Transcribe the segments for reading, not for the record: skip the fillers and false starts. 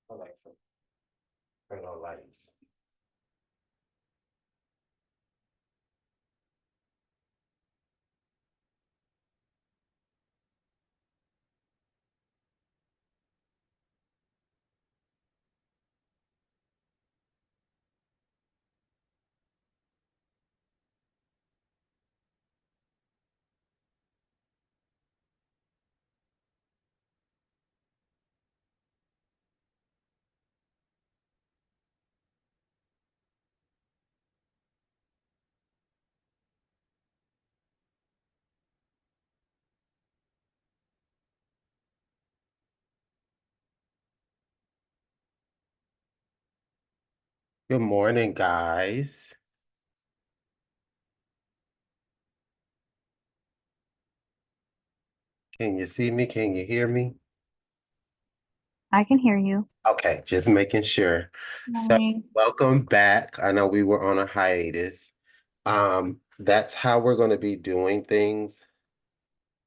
Alexa, turn on lights. Good morning, guys. Can you see me? Can you hear me? I can hear you. Okay, just making sure. So, Morning. welcome back. I know we were on a hiatus. That's how we're going to be doing things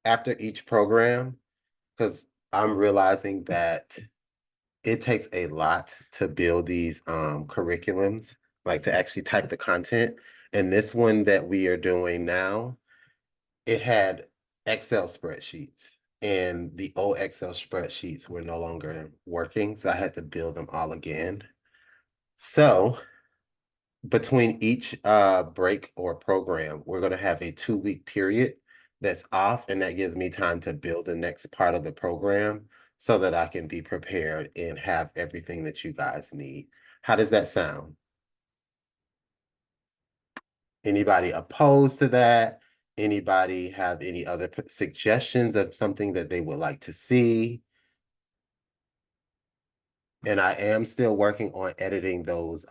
after each program, because I'm realizing that it takes a lot to build these curriculums, like to actually type the content. And this one that we are doing now, it had Excel spreadsheets, and the old Excel spreadsheets were no longer working, so I had to build them all again. So between each break or program, we're going to have a 2-week period that's off, and that gives me time to build the next part of the program so that I can be prepared and have everything that you guys need. How does that sound? Anybody opposed to that? Anybody have any other suggestions of something that they would like to see? And I am still working on editing those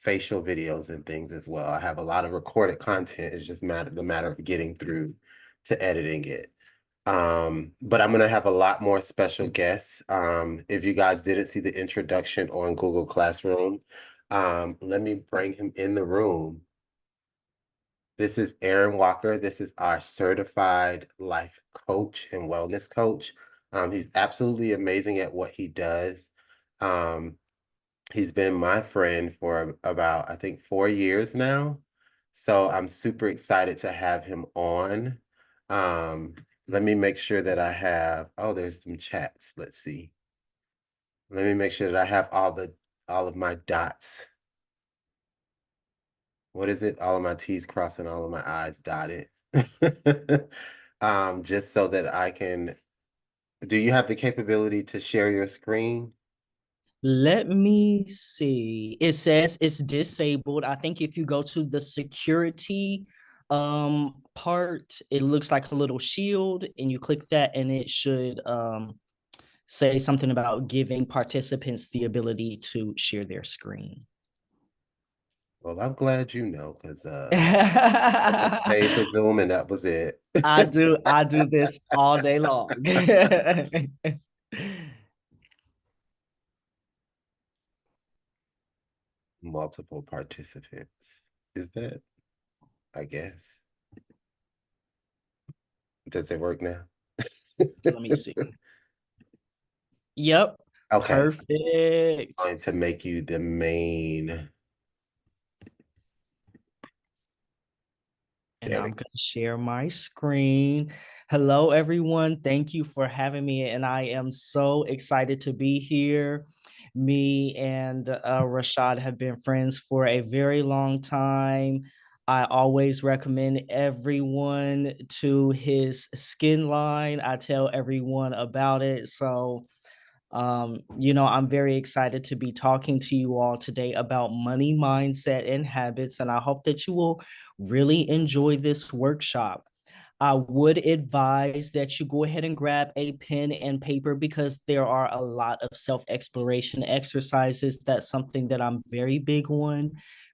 facial videos and things as well. I have a lot of recorded content. It's just the matter of getting through to editing it. But I'm gonna have a lot more special guests. If you guys didn't see the introduction on Google Classroom, let me bring him in the room. This is Aaron Walker. This is our certified life coach and wellness coach. He's absolutely amazing at what he does. Um, he's been my friend for about, I think, 4 years now. So I'm super excited to have him on. Um, Let me make sure that I have, oh, there's some chats. Let's see. Let me make sure that I have all of my dots. What is it? All of my T's crossed and all of my I's dotted. Just so that I can, do you have the capability to share your screen? Let me see. It says it's disabled. I think if you go to the security part, it looks like a little shield and you click that and it should say something about giving participants the ability to share their screen. Well, I'm glad you know, because I just paid for I Zoom and that was it. do this all day long. Multiple participants. Is that, I guess. Does it work now? Let me see. Yep. Okay, Perfect. going to make you the main. And There we I'm going to share my screen. Hello, everyone. Thank you for having me. And I am so excited to be here. Me and Rashad have been friends for a very long time. I always recommend everyone to his skin line. I tell everyone about it. So, I'm very excited to be talking to you all today about money mindset and habits, and I hope that you will really enjoy this workshop. I would advise that you go ahead and grab a pen and paper because there are a lot of self-exploration exercises. That's something that I'm very big on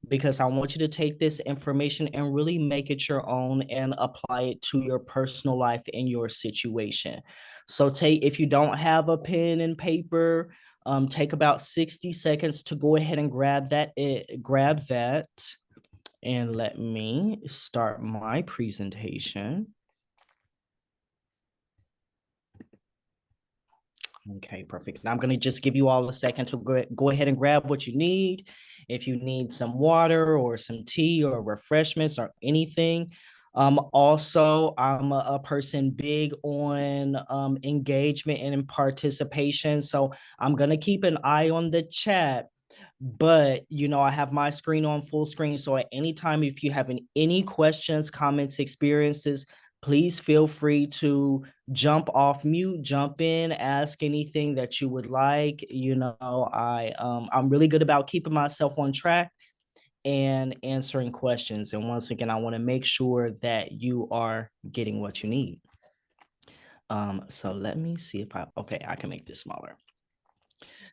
because I want you to take this information and really make it your own and apply it to your personal life and your situation. So if you don't have a pen and paper, take about 60 seconds to go ahead and grab that. And let me start my presentation. Okay, perfect. Now I'm going to just give you all a second to go ahead and grab what you need. If you need some water or some tea or refreshments or anything. Also, I'm a person big on engagement and participation. So I'm going to keep an eye on the chat. But I have my screen on full screen. So at any time, if you have any questions, comments, experiences, please feel free to jump off mute, jump in, ask anything that you would like. I'm really good about keeping myself on track and answering questions. And once again, I want to make sure that you are getting what you need. So let me see if I can make this smaller.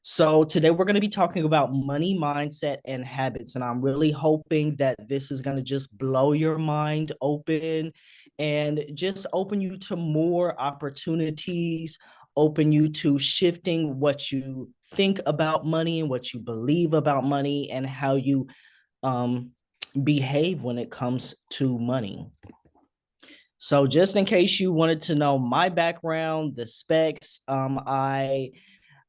So today we're going to be talking about money mindset and habits. And I'm really hoping that this is going to just blow your mind open and just open you to more opportunities, open you to shifting what you think about money and what you believe about money and how you behave when it comes to money. So just in case you wanted to know my background, the specs, I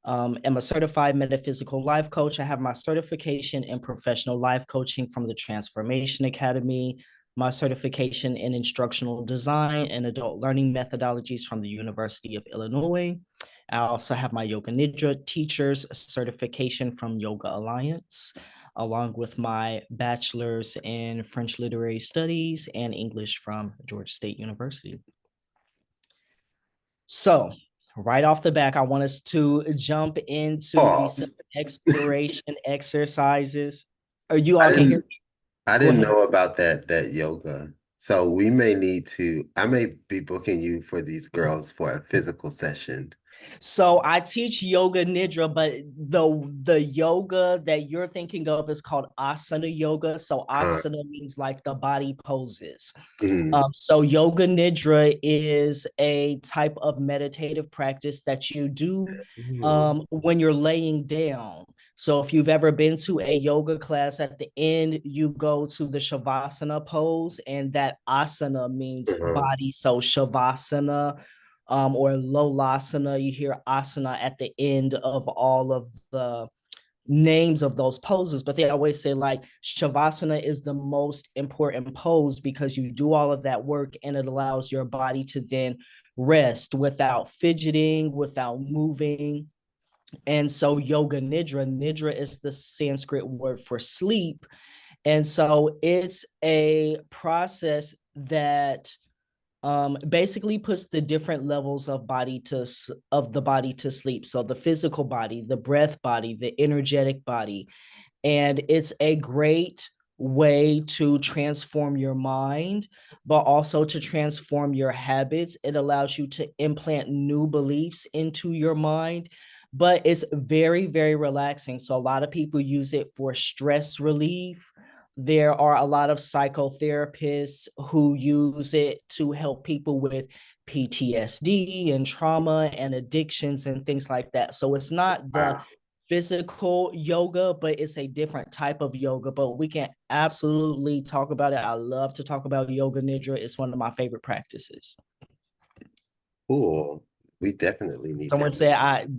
am a certified metaphysical life coach. I have my certification in professional life coaching from the Transformation Academy, my certification in instructional design and adult learning methodologies from the University of Illinois. I also have my Yoga Nidra teacher's certification from Yoga Alliance, along with my bachelor's in French literary studies and English from Georgia State University. So right off the back, I want us to jump into the exploration exercises. Or you all can hear me? I didn't know about that yoga. So we may need to, I may be booking you for these girls for a physical session. So I teach yoga nidra, but the yoga that you're thinking of is called asana yoga. So asana means like the body poses. So yoga nidra is a type of meditative practice that you do when you're laying down. So if you've ever been to a yoga class, at the end, you go to the Shavasana pose, and that asana means body. So Shavasana or Lolasana, you hear asana at the end of all of the names of those poses, but they always say like Shavasana is the most important pose because you do all of that work and it allows your body to then rest without fidgeting, without moving. And so yoga nidra is the Sanskrit word for sleep. And so it's a process that basically puts the different levels of the body to sleep. So the physical body, the breath body, the energetic body. And it's a great way to transform your mind, but also to transform your habits. It allows you to implant new beliefs into your mind, but it's very, very relaxing. So a lot of people use it for stress relief. There are a lot of psychotherapists who use it to help people with PTSD and trauma and addictions and things like that. So it's not the physical yoga, but it's a different type of yoga. But we can absolutely talk about it. I love to talk about yoga nidra. It's one of my favorite practices. Cool. We definitely need Someone said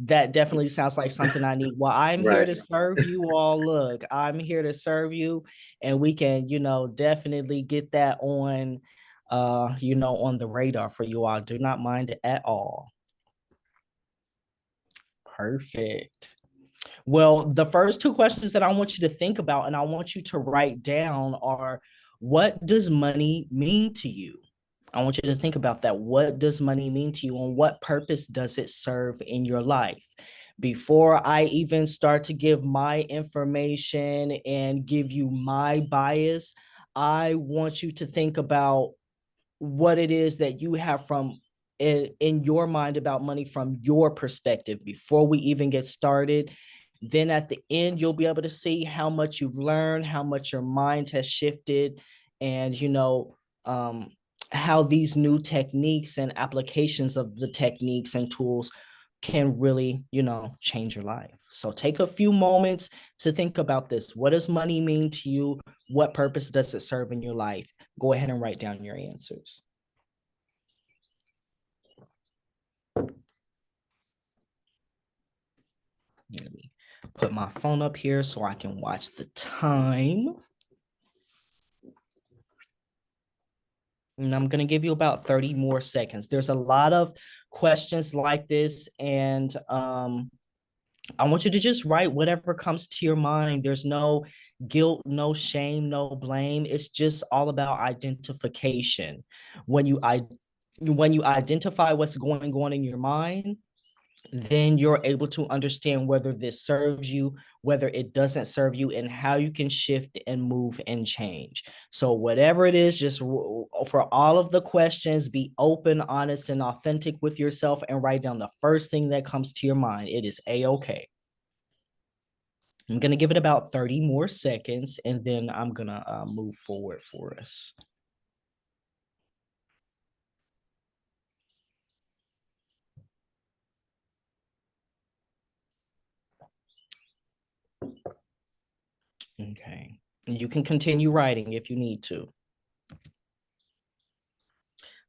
that definitely sounds like something I need. Well, I'm here to serve you all. Look, I'm here to serve you, and we can, definitely get that on on the radar for you all. Do not mind it at all. Perfect. Well, the first two questions that I want you to think about and I want you to write down are, what does money mean to you? I want you to think about that. What does money mean to you and what purpose does it serve in your life? Before I even start to give my information and give you my bias, I want you to think about what it is that you have from in your mind about money from your perspective before we even get started. Then at the end, you'll be able to see how much you've learned, how much your mind has shifted, and how these new techniques and applications of the techniques and tools can really, change your life. So take a few moments to think about this. What does money mean to you? What purpose does it serve in your life? Go ahead and write down your answers. Let me put my phone up here so I can watch the time. And I'm going to give you about 30 more seconds. There's a lot of questions like this, and I want you to just write whatever comes to your mind. There's no guilt, no shame, no blame. It's just all about identification. When you identify what's going on in your mind, then you're able to understand whether this serves you, whether it doesn't serve you, and how you can shift and move and change. So whatever it is, just for all of the questions, be open, honest, and authentic with yourself and write down the first thing that comes to your mind. It is A-okay. I'm going to give it about 30 more seconds, and then I'm going to move forward for us. Okay. You can continue writing if you need to.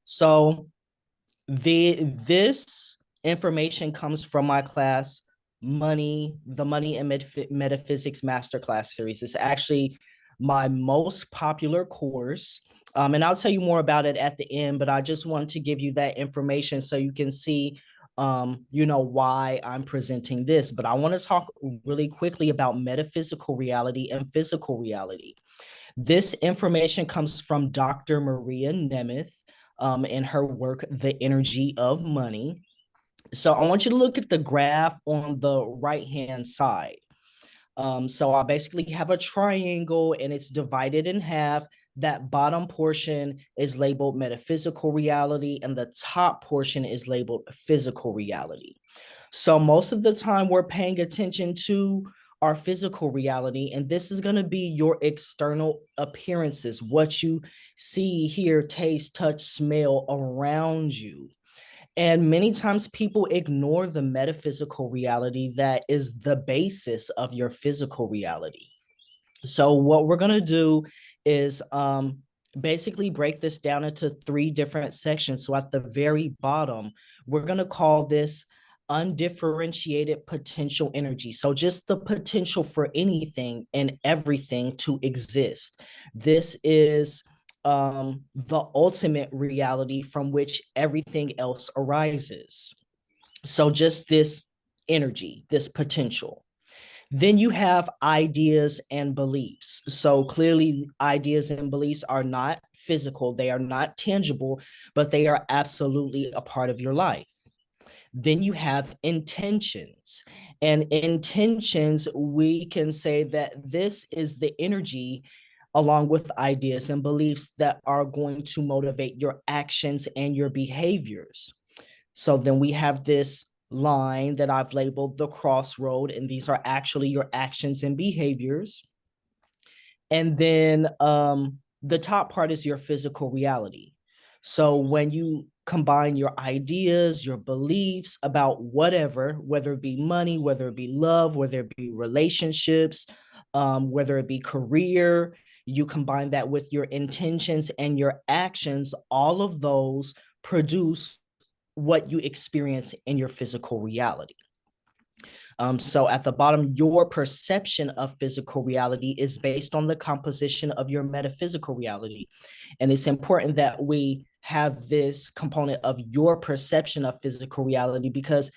So this information comes from my class, the Money and Metaphysics Masterclass series. It's actually my most popular course. And I'll tell you more about it at the end, but I just wanted to give you that information so you can see why I'm presenting this. But I want to talk really quickly about metaphysical reality and physical reality. This information comes from Dr. Maria Nemeth in her work, The Energy of Money. So I want you to look at the graph on the right-hand side. So I basically have a triangle and it's divided in half. That bottom portion is labeled metaphysical reality and the top portion is labeled physical reality. So most of the time we're paying attention to our physical reality, and this is going to be your external appearances, what you see, hear, taste, touch, smell around you. And many times people ignore the metaphysical reality that is the basis of your physical reality. So what we're going to do is basically break this down into 3 different sections. So at the very bottom, we're going to call this undifferentiated potential energy. So just the potential for anything and everything to exist. This is the ultimate reality from which everything else arises. So just this energy, this potential. Then you have ideas and beliefs. So clearly, ideas and beliefs are not physical, they are not tangible, but they are absolutely a part of your life. Then you have intentions. And intentions, we can say that this is the energy along with ideas and beliefs that are going to motivate your actions and your behaviors. So then we have this line that I've labeled the crossroad, and these are actually your actions and behaviors. And then the top part is your physical reality. So when you combine your ideas, your beliefs about whatever, whether it be money, whether it be love, whether it be relationships, whether it be career, you combine that with your intentions and your actions, all of those produce what you experience in your physical reality. So at the bottom, your perception of physical reality is based on the composition of your metaphysical reality. And it's important that we have this component of your perception of physical reality because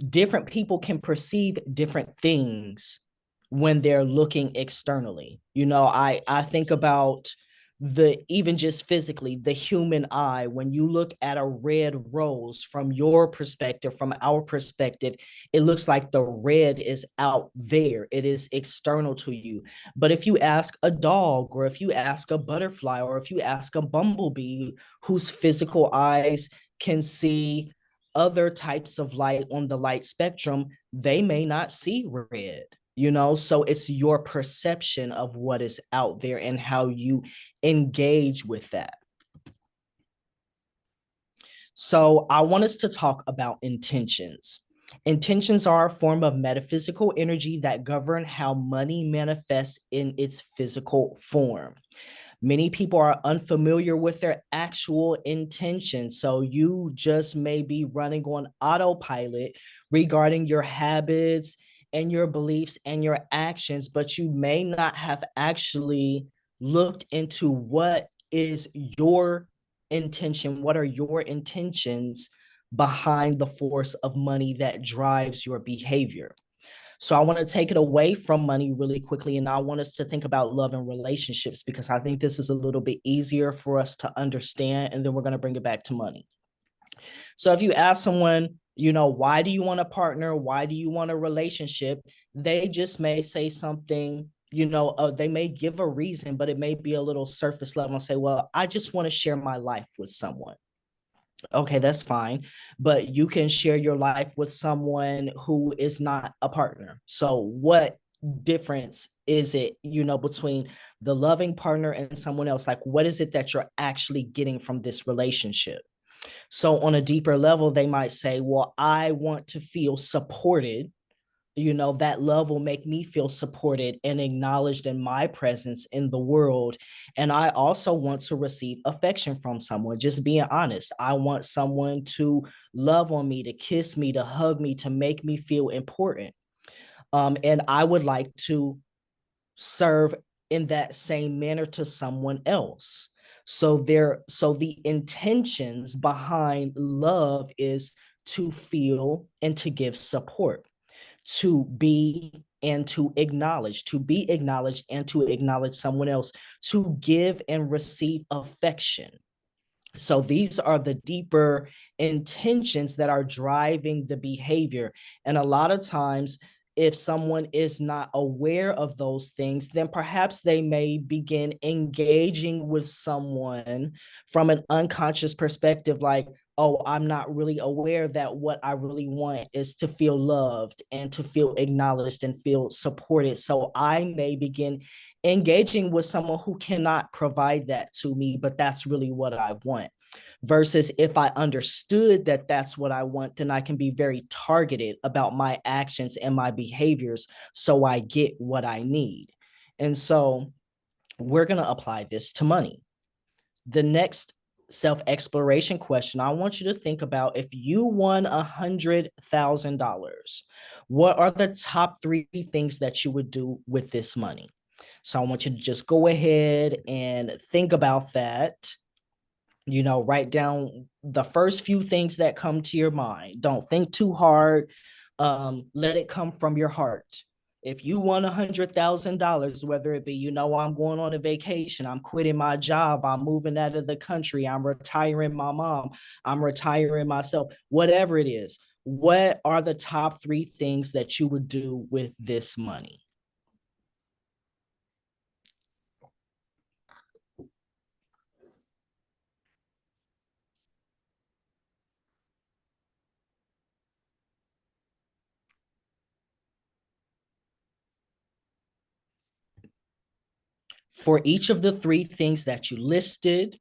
different people can perceive different things when they're looking externally. I think about even just physically, the human eye. When you look at a red rose from your perspective, from our perspective, it looks like the red is out there. It is external to you. But if you ask a dog, or if you ask a butterfly, or if you ask a bumblebee whose physical eyes can see other types of light on the light spectrum, they may not see red. So it's your perception of what is out there and how you engage with that. So I want us to talk about intentions. Intentions are a form of metaphysical energy that govern how money manifests in its physical form. Many people are unfamiliar with their actual intention. So you just may be running on autopilot regarding your habits and your beliefs and your actions, but you may not have actually looked into what is your intention, what are your intentions behind the force of money that drives your behavior. So I want to take it away from money really quickly, and I want us to think about love and relationships because I think this is a little bit easier for us to understand, and then we're going to bring it back to money. So if you ask someone, why do you want a partner? Why do you want a relationship? They just may say something, they may give a reason, but it may be a little surface level and say, well, I just want to share my life with someone. Okay, that's fine. But you can share your life with someone who is not a partner. So what difference is it, between the loving partner and someone else? Like, what is it that you're actually getting from this relationship? So on a deeper level, they might say, well, I want to feel supported. That love will make me feel supported and acknowledged in my presence in the world. And I also want to receive affection from someone, just being honest. I want someone to love on me, to kiss me, to hug me, to make me feel important. And I would like to serve in that same manner to someone else. So the intentions behind love is to feel and to give support, to be and to be acknowledged and to acknowledge someone else, to give and receive affection. So these are the deeper intentions that are driving the behavior. And a lot of times, if someone is not aware of those things, then perhaps they may begin engaging with someone from an unconscious perspective, like, oh, I'm not really aware that what I really want is to feel loved and to feel acknowledged and feel supported. So I may begin engaging with someone who cannot provide that to me, but that's really what I want. Versus if I understood that that's what I want, then I can be very targeted about my actions and my behaviors so I get what I need. And so we're going to apply this to money. The next self-exploration question I want you to think about: if you won $100,000, what are the top 3 things that you would do with this money? So I want you to just go ahead and think about that. Write down the first few things that come to your mind. Don't think too hard. Let it come from your heart. If you won $100,000, whether it be, I'm going on a vacation, I'm quitting my job, I'm moving out of the country, I'm retiring my mom, I'm retiring myself, whatever it is, what are the top 3 things that you would do with this money? For each of the 3 things that you listed,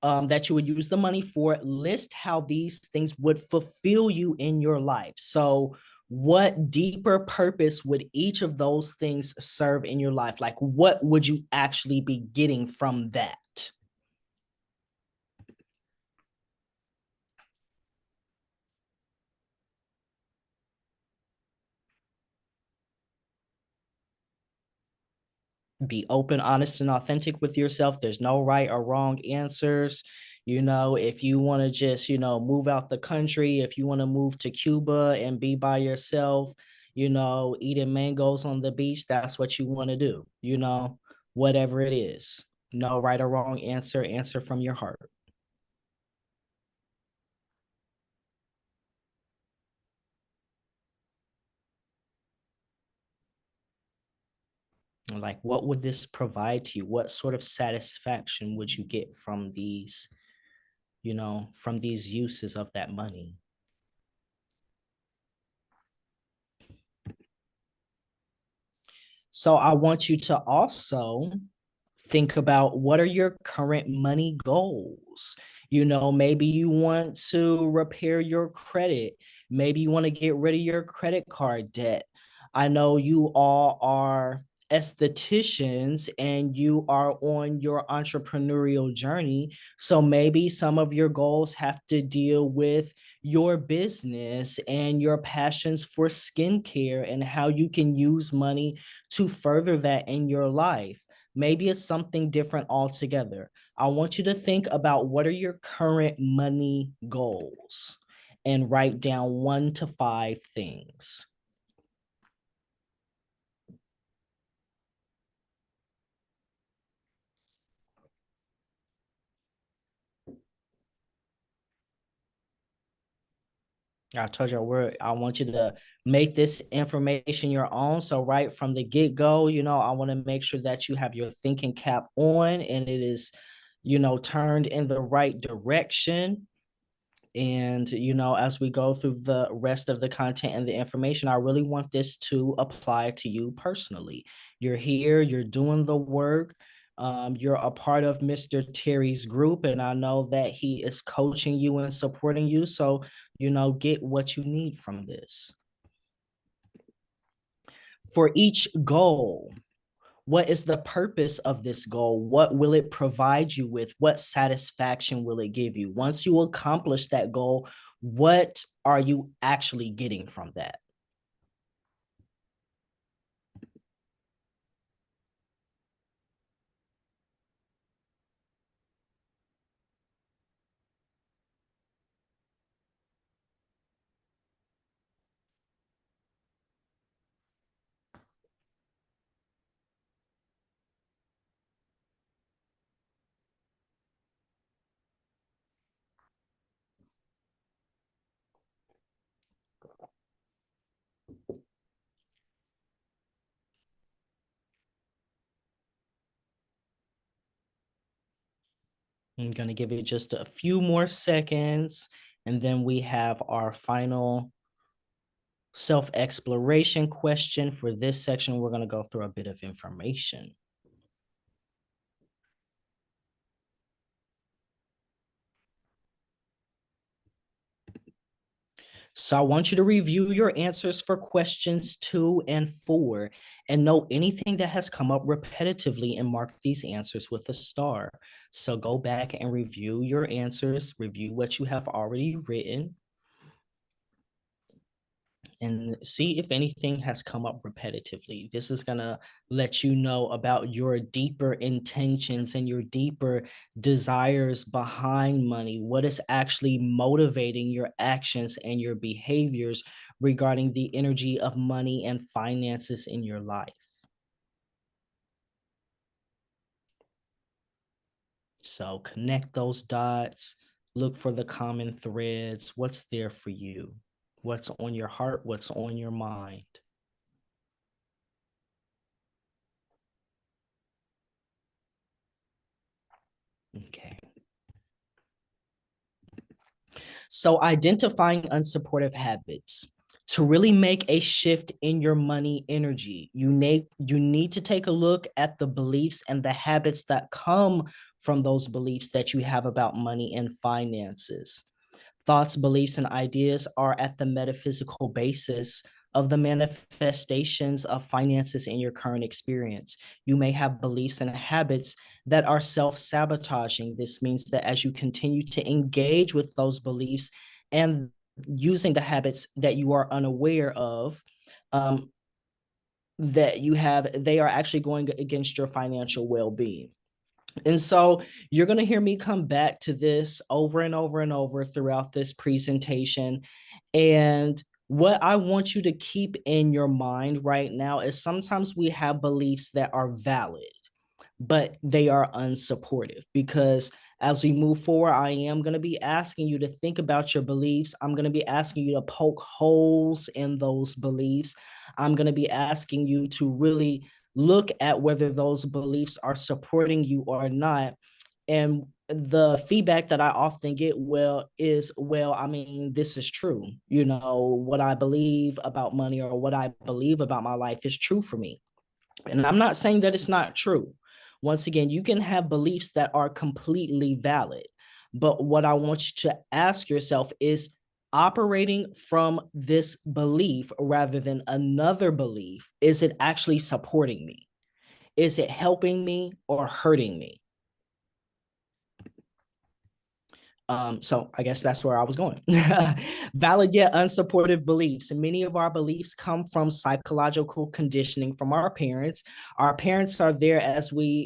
that you would use the money for, list how these things would fulfill you in your life. So what deeper purpose would each of those things serve in your life? Like, what would you actually be getting from that? Be open, honest, and authentic with yourself. There's no right or wrong answers. If you want to just, move out the country, if you want to move to Cuba and be by yourself, eating mangoes on the beach, that's what you want to do, whatever it is. No right or wrong answer from your heart. Like, what would this provide to you? What sort of satisfaction would you get from these, from these uses of that money? So I want you to also think about, what are your current money goals? Maybe you want to repair your credit. Maybe you want to get rid of your credit card debt. I know you all are estheticians and you are on your entrepreneurial journey. So maybe some of your goals have to deal with your business and your passions for skincare and how you can use money to further that in your life. Maybe it's something different altogether. I want you to think about what are your current money goals and write down 1 to 5 things. I told you I want you to make this information your own. So right from the get-go, I want to make sure that you have your thinking cap on and it is, turned in the right direction. And, as we go through the rest of the content and the information, I really want this to apply to you personally. You're here, you're doing the work. You're a part of Mr. Terry's group, and I know that he is coaching you and supporting you. So, get what you need from this. For each goal, what is the purpose of this goal? What will it provide you with? What satisfaction will it give you? Once you accomplish that goal, what are you actually getting from that? I'm going to give it just a few more seconds, and then we have our final self-exploration question. For this section, we're going to go through a bit of information. So I want you to review your answers for questions 2 and 4 and note anything that has come up repetitively and mark these answers with a star. So go back and review your answers, review what you have already written, and see if anything has come up repetitively. This is going to let you know about your deeper intentions and your deeper desires behind money. What is actually motivating your actions and your behaviors regarding the energy of money and finances in your life. So connect those dots, look for the common threads. What's there for you? What's on your heart? What's on your mind? Okay. So identifying unsupportive habits. To really make a shift in your money energy, you need to take a look at the beliefs and the habits that come from those beliefs that you have about money and finances. Thoughts, beliefs, and ideas are at the metaphysical basis of the manifestations of finances in your current experience. You may have beliefs and habits that are self-sabotaging. This means that as you continue to engage with those beliefs and using the habits that you are unaware of, that you have, they are actually going against your financial well-being. And so you're going to hear me come back to this over and over and over throughout this presentation. And what I want you to keep in your mind right now is sometimes we have beliefs that are valid, but they are unsupportive, because as we move forward, I am going to be asking you to think about your beliefs. I'm going to be asking you to poke holes in those beliefs. I'm going to be asking you to really look at whether those beliefs are supporting you or not. And the feedback that I often get, I mean, this is true. What I believe about money or what I believe about my life is true for me. And I'm not saying that it's not true. Once again, you can have beliefs that are completely valid. But what I want you to ask yourself is, operating from this belief rather than another belief, is it actually supporting me? Is it helping me or hurting me? So I guess that's where I was going. Valid yet unsupportive beliefs. Many of our beliefs come from psychological conditioning from our parents. Our parents are there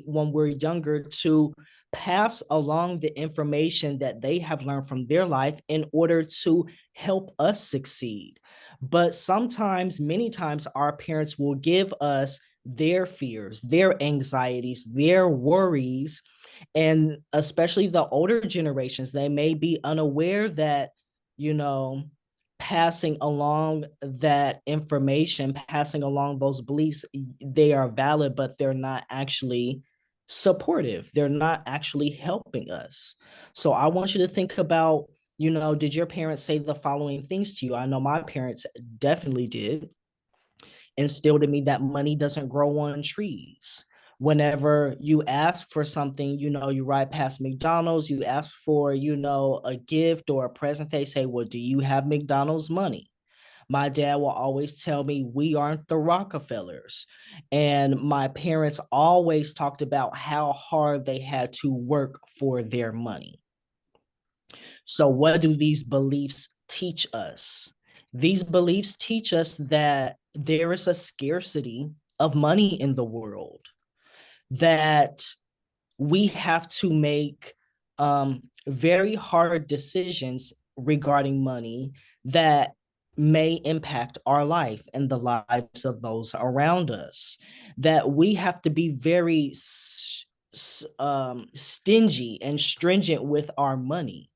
when we're younger to pass along the information that they have learned from their life in order to help us succeed. But sometimes, many times, our parents will give us their fears, their anxieties, their worries, and especially the older generations, they may be unaware that, you know, passing along that information, passing along those beliefs, they are valid, but they're not actually supportive. They're not actually helping us. So I want you to think about, did your parents say the following things to you? I know my parents definitely did. Instilled in me that money doesn't grow on trees. Whenever you ask for something, you ride past McDonald's, you ask for, a gift or a present, they say, well, do you have McDonald's money? My dad will always tell me we aren't the Rockefellers. And my parents always talked about how hard they had to work for their money. So, what do these beliefs teach us? These beliefs teach us that there is a scarcity of money in the world, that we have to make very hard decisions regarding money that may impact our life and the lives of those around us, that we have to be very stingy and stringent with our money.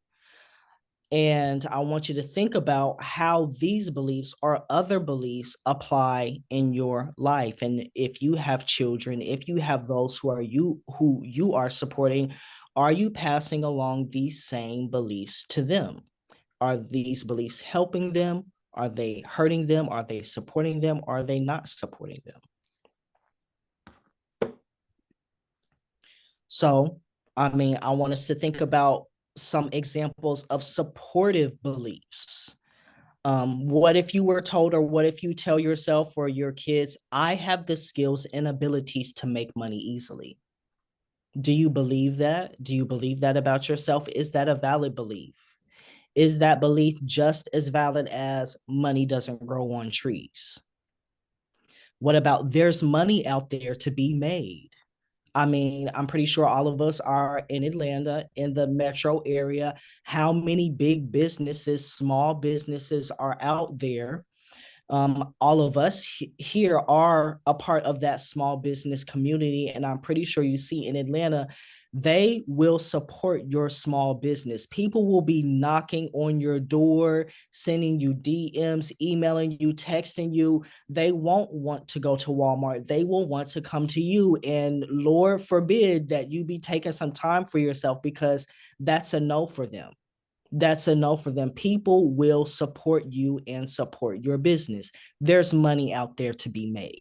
And I want you to think about how these beliefs or other beliefs apply in your life. And if you have children, if you have those who you are supporting, are you passing along these same beliefs to them? Are these beliefs helping them? Are they hurting them? Are they supporting them? Are they not supporting them? So, I want us to think about some examples of supportive beliefs. What if you were told, or what if you tell yourself or your kids, I have the skills and abilities to make money easily? Do you believe that? Do you believe that about yourself? Is that a valid belief? Is that belief just as valid as money doesn't grow on trees? What about there's money out there to be made? I'm pretty sure all of us are in Atlanta, in the metro area. How many big businesses, small businesses are out there? All of us here are a part of that small business community. And I'm pretty sure you see in Atlanta, they will support your small business. People will be knocking on your door, sending you DMs, emailing you, texting you. They won't want to go to Walmart. They will want to come to you. And Lord forbid that you be taking some time for yourself, because that's a no for them. That's a no for them. People will support you and support your business. There's money out there to be made.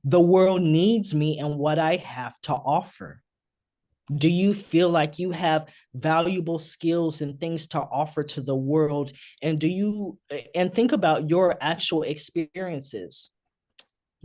The world needs me and what I have to offer. Do you feel like you have valuable skills and things to offer to the world? And think about your actual experiences.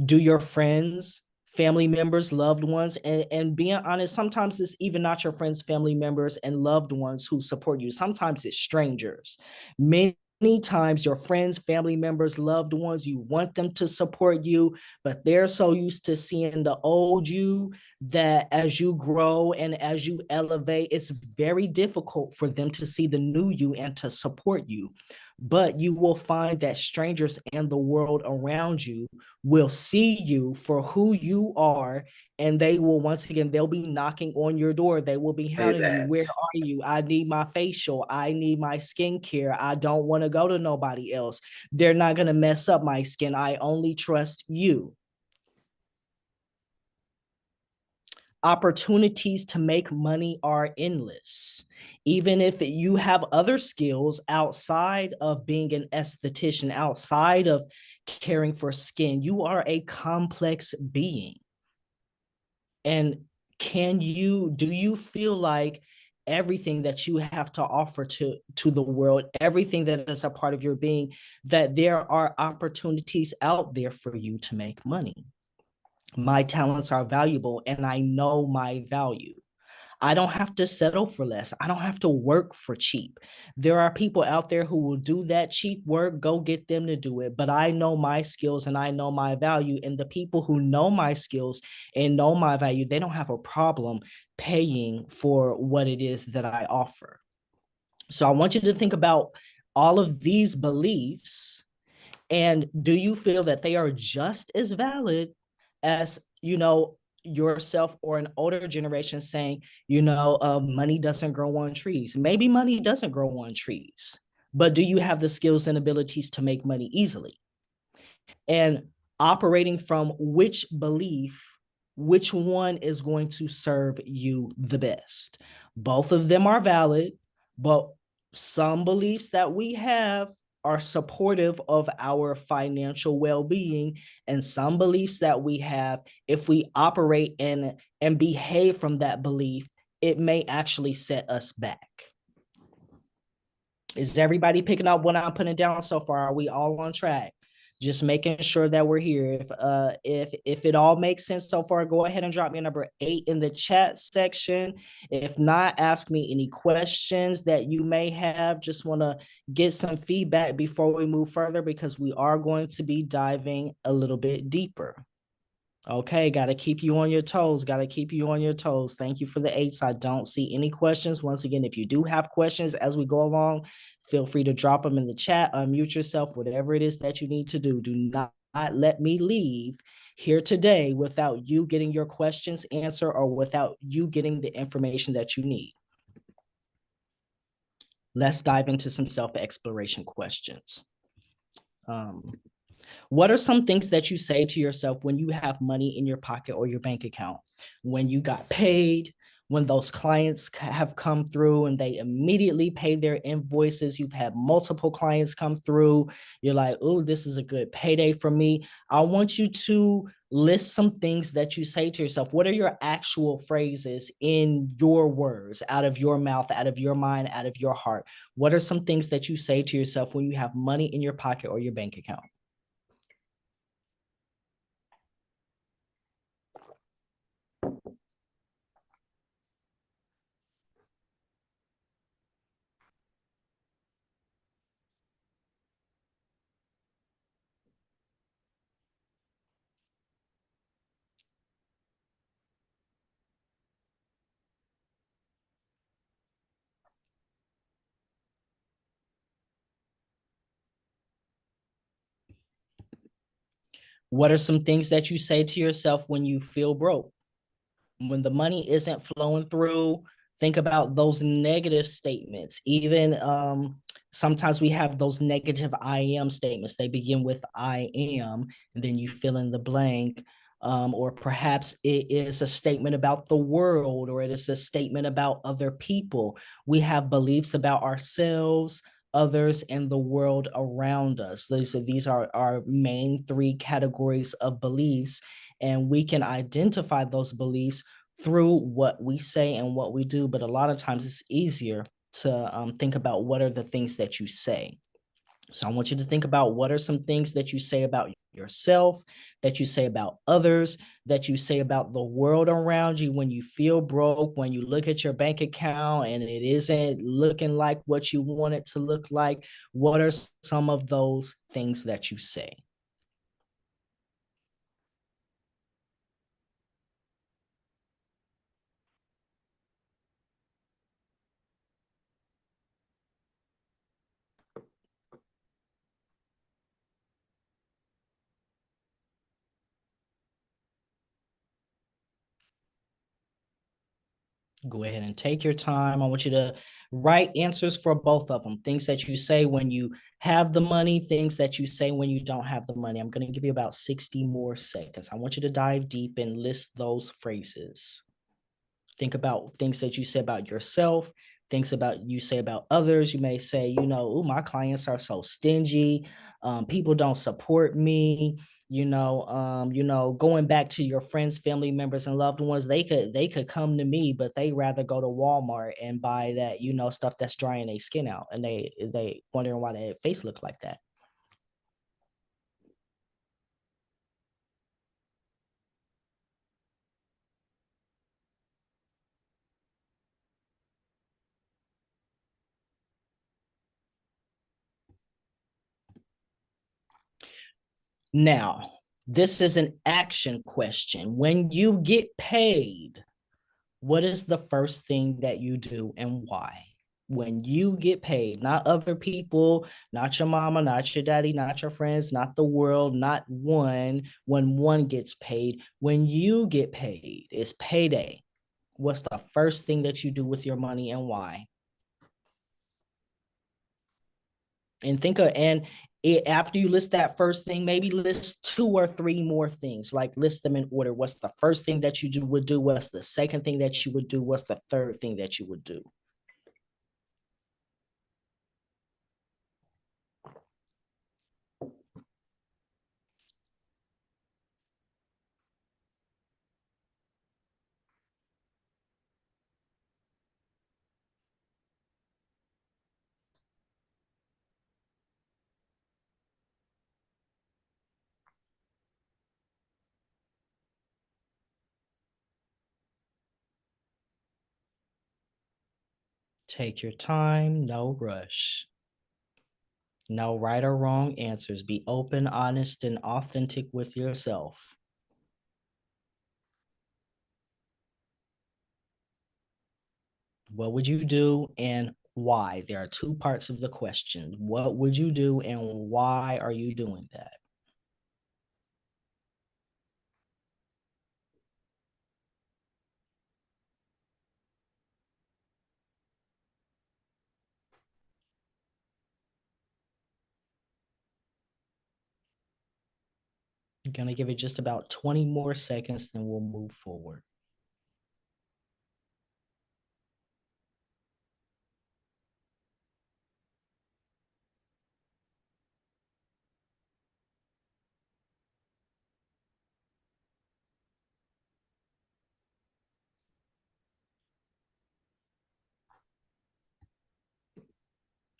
Do your friends, family members, loved ones, and being honest, sometimes it's even not your friends, family members, and loved ones who support you. Sometimes it's strangers. Many times your friends, family members, loved ones, you want them to support you, but they're so used to seeing the old you that as you grow and as you elevate, it's very difficult for them to see the new you and to support you. But you will find that strangers and the world around you will see you for who you are, and they will, once again, they'll be knocking on your door. They will be hounding you. Where are you? I need my facial. I need my skincare. I don't want to go to nobody else. They're not going to mess up my skin. I only trust you. Opportunities to make money are endless. Even if you have other skills outside of being an esthetician, outside of caring for skin, you are a complex being. And do you feel like everything that you have to offer to the world, everything that is a part of your being, that there are opportunities out there for you to make money? My talents are valuable and I know my value. I don't have to settle for less. I don't have to work for cheap. There are people out there who will do that cheap work, go get them to do it. But I know my skills and I know my value. And the people who know my skills and know my value, they don't have a problem paying for what it is that I offer. So I want you to think about all of these beliefs, and do you feel that they are just as valid as, yourself or an older generation saying, money doesn't grow on trees? Maybe money doesn't grow on trees, but do you have the skills and abilities to make money easily? And operating from which belief, which one is going to serve you the best? Both of them are valid, but some beliefs that we have are supportive of our financial well-being, and some beliefs that we have, if we operate and behave from that belief, it may actually set us back. Is everybody picking up what I'm putting down so far? Are we all on track? Just making sure that we're here. If it all makes sense so far, go ahead and drop me a number 8 in the chat section. If not, ask me any questions that you may have. Just want to get some feedback before we move further, because we are going to be diving a little bit deeper. Okay, got to keep you on your toes. Got to keep you on your toes. Thank you for the 8s. I don't see any questions. Once again, if you do have questions as we go along, feel free to drop them in the chat, unmute yourself, whatever it is that you need to do. Do not let me leave here today without you getting your questions answered or without you getting the information that you need. Let's dive into some self-exploration questions. What are some things that you say to yourself when you have money in your pocket or your bank account? When you got paid, when those clients have come through and they immediately pay their invoices, you've had multiple clients come through, you're like, oh, this is a good payday for me. I want you to list some things that you say to yourself. What are your actual phrases in your words, out of your mouth, out of your mind, out of your heart? What are some things that you say to yourself when you have money in your pocket or your bank account? What are some things that you say to yourself when you feel broke? When the money isn't flowing through, think about those negative statements. Even sometimes we have those negative I am statements. They begin with I am, and then you fill in the blank. Or perhaps it is a statement about the world, or it is a statement about other people. We have beliefs about ourselves, others, and the world around us. These are our main 3 categories of beliefs, and we can identify those beliefs through what we say and what we do. But a lot of times it's easier to think about what are the things that you say. So I want you to think about what are some things that you say about yourself, that you say about others, that you say about the world around you when you feel broke, when you look at your bank account and it isn't looking like what you want it to look like. What are some of those things that you say? Go ahead and take your time. I want you to write answers for both of them. Things that you say when you have the money, things that you say when you don't have the money. I'm going to give you about 60 more seconds. I want you to dive deep and list those phrases. Think about things that you say about yourself, things about you say about others. You may say, oh, my clients are so stingy. People don't support me. Going back to your friends, family members, and loved ones, they could come to me, but they rather go to Walmart and buy that, stuff that's drying their skin out, and they wondering why their face look like that. Now, this is an action question. When you get paid, what is the first thing that you do and why? When you get paid, not other people, not your mama, not your daddy, not your friends, not the world, not one, when one gets paid, when you get paid, it's payday. What's the first thing that you do with your money and why? And think of, after you list that first thing, maybe list 2 or 3 more things, like list them in order. What's the first thing that you would do? What's the second thing that you would do? What's the third thing that you would do? Take your time, no rush. No right or wrong answers. Be open, honest, and authentic with yourself. What would you do and why? There are 2 parts of the question. What would you do and why are you doing that? I'm going to give it just about 20 more seconds, then we'll move forward.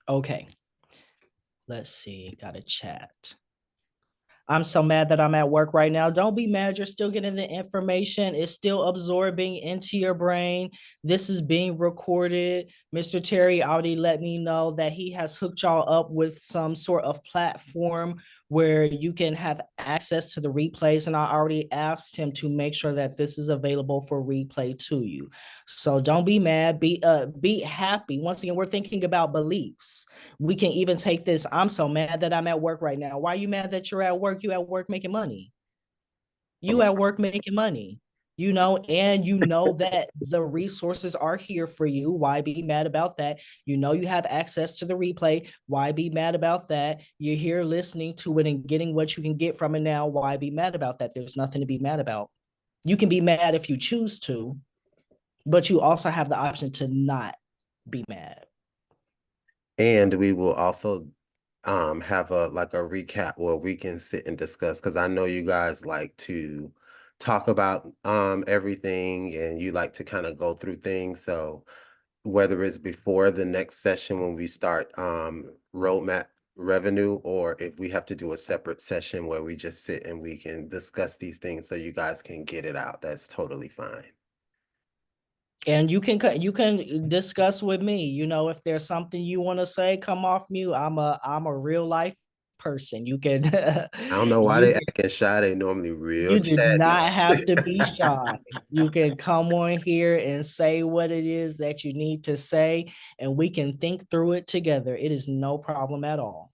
Okay, let's see. Got a chat. I'm so mad that I'm at work right now. Don't be mad. You're still getting the information. It's still absorbing into your brain. This is being recorded. Mr. Terry already let me know that he has hooked y'all up with some sort of platform where you can have access to the replays. And I already asked him to make sure that this is available for replay to you. So don't be mad. Be happy. Once again, we're thinking about beliefs. We can even take this. I'm so mad that I'm at work right now. Why are you mad that you're at work? You at work making money. You at work making money. And you know that the resources are here for you. Why be mad about that? You know you have access to the replay. Why be mad about that? You're here listening to it and getting what you can get from it now. Why be mad about that? There's nothing to be mad about. You can be mad if you choose to, but you also have the option to not be mad. And we will also have a recap where we can sit and discuss, because I know you guys like to talk about everything and you like to kind of go through things. So whether it's before the next session when we start roadmap revenue, or if we have to do a separate session where we just sit and we can discuss these things so you guys can get it out, that's totally fine. And you can discuss with me. If there's something you want to say, come off mute. I'm a real life person. You can I don't know why you they acting shy. They normally real you do chatty. not have to be shy. You can come on here and say what it is that you need to say, and we can think through it together. It is no problem at all.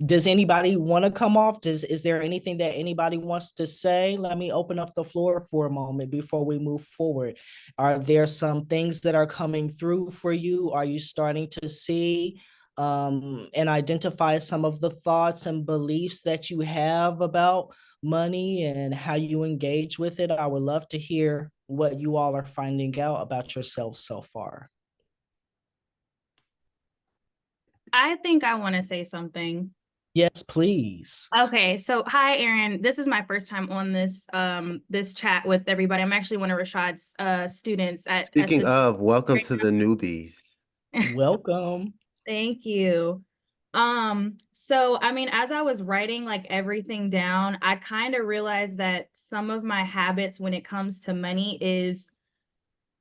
Does anybody want to come off? Is there anything that anybody wants to say? Let me open up the floor for a moment before we move forward. Are there some things that are coming through for you? Are you starting to see and identify some of the thoughts and beliefs that you have about money and how you engage with it? I would love to hear what you all are finding out about yourself so far. I think I want to say something. Yes, please. Okay, so hi, Aaron. This is my first time on this chat with everybody. I'm actually one of Rashad's students at. Speaking of, welcome to the newbies. Welcome. Thank you. So I mean, as I was writing like everything down, I kind of realized that some of my habits when it comes to money is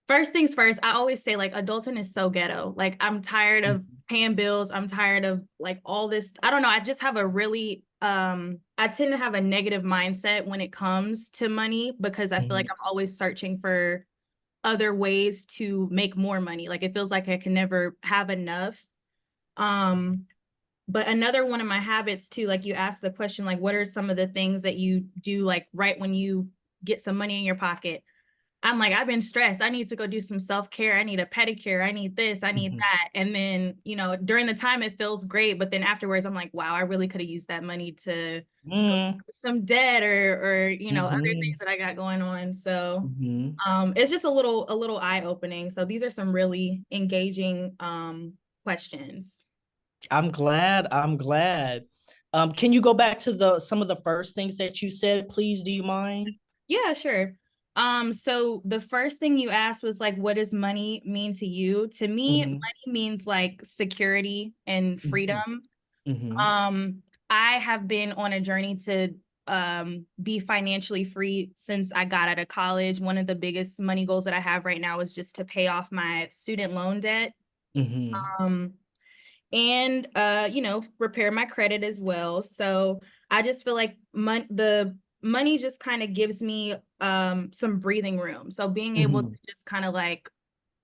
First things first, I always say like adulting is so ghetto. Like I'm tired of paying bills. I'm tired of like all this. I don't know. I just have a really I tend to have a negative mindset when it comes to money because I feel like I'm always searching for other ways to make more money. Like it feels like I can never have enough. But another one of my habits too, like you asked the question, like what are some of the things that you do like right when you get some money in your pocket? I'm like, I've been stressed. I need to go do some self-care. I need a pedicure. I need this. I need that. And then, you know, during the time it feels great. But then afterwards, I'm like, wow, I really could have used that money to go some debt or, you know, other things that I got going on. So it's just a little eye-opening. So these are some really engaging questions. I'm glad. I'm glad. Can you go back to some of the first things that you said, please? Do you mind? Yeah, sure. So the first thing you asked was like, what does money mean to you? To me, money means like security and freedom. I have been on a journey to be financially free since I got out of college. One of the biggest money goals that I have right now is just to pay off my student loan debt. And you know, repair my credit as well. So I just feel like the money just kind of gives me some breathing room. So being able to just kind of like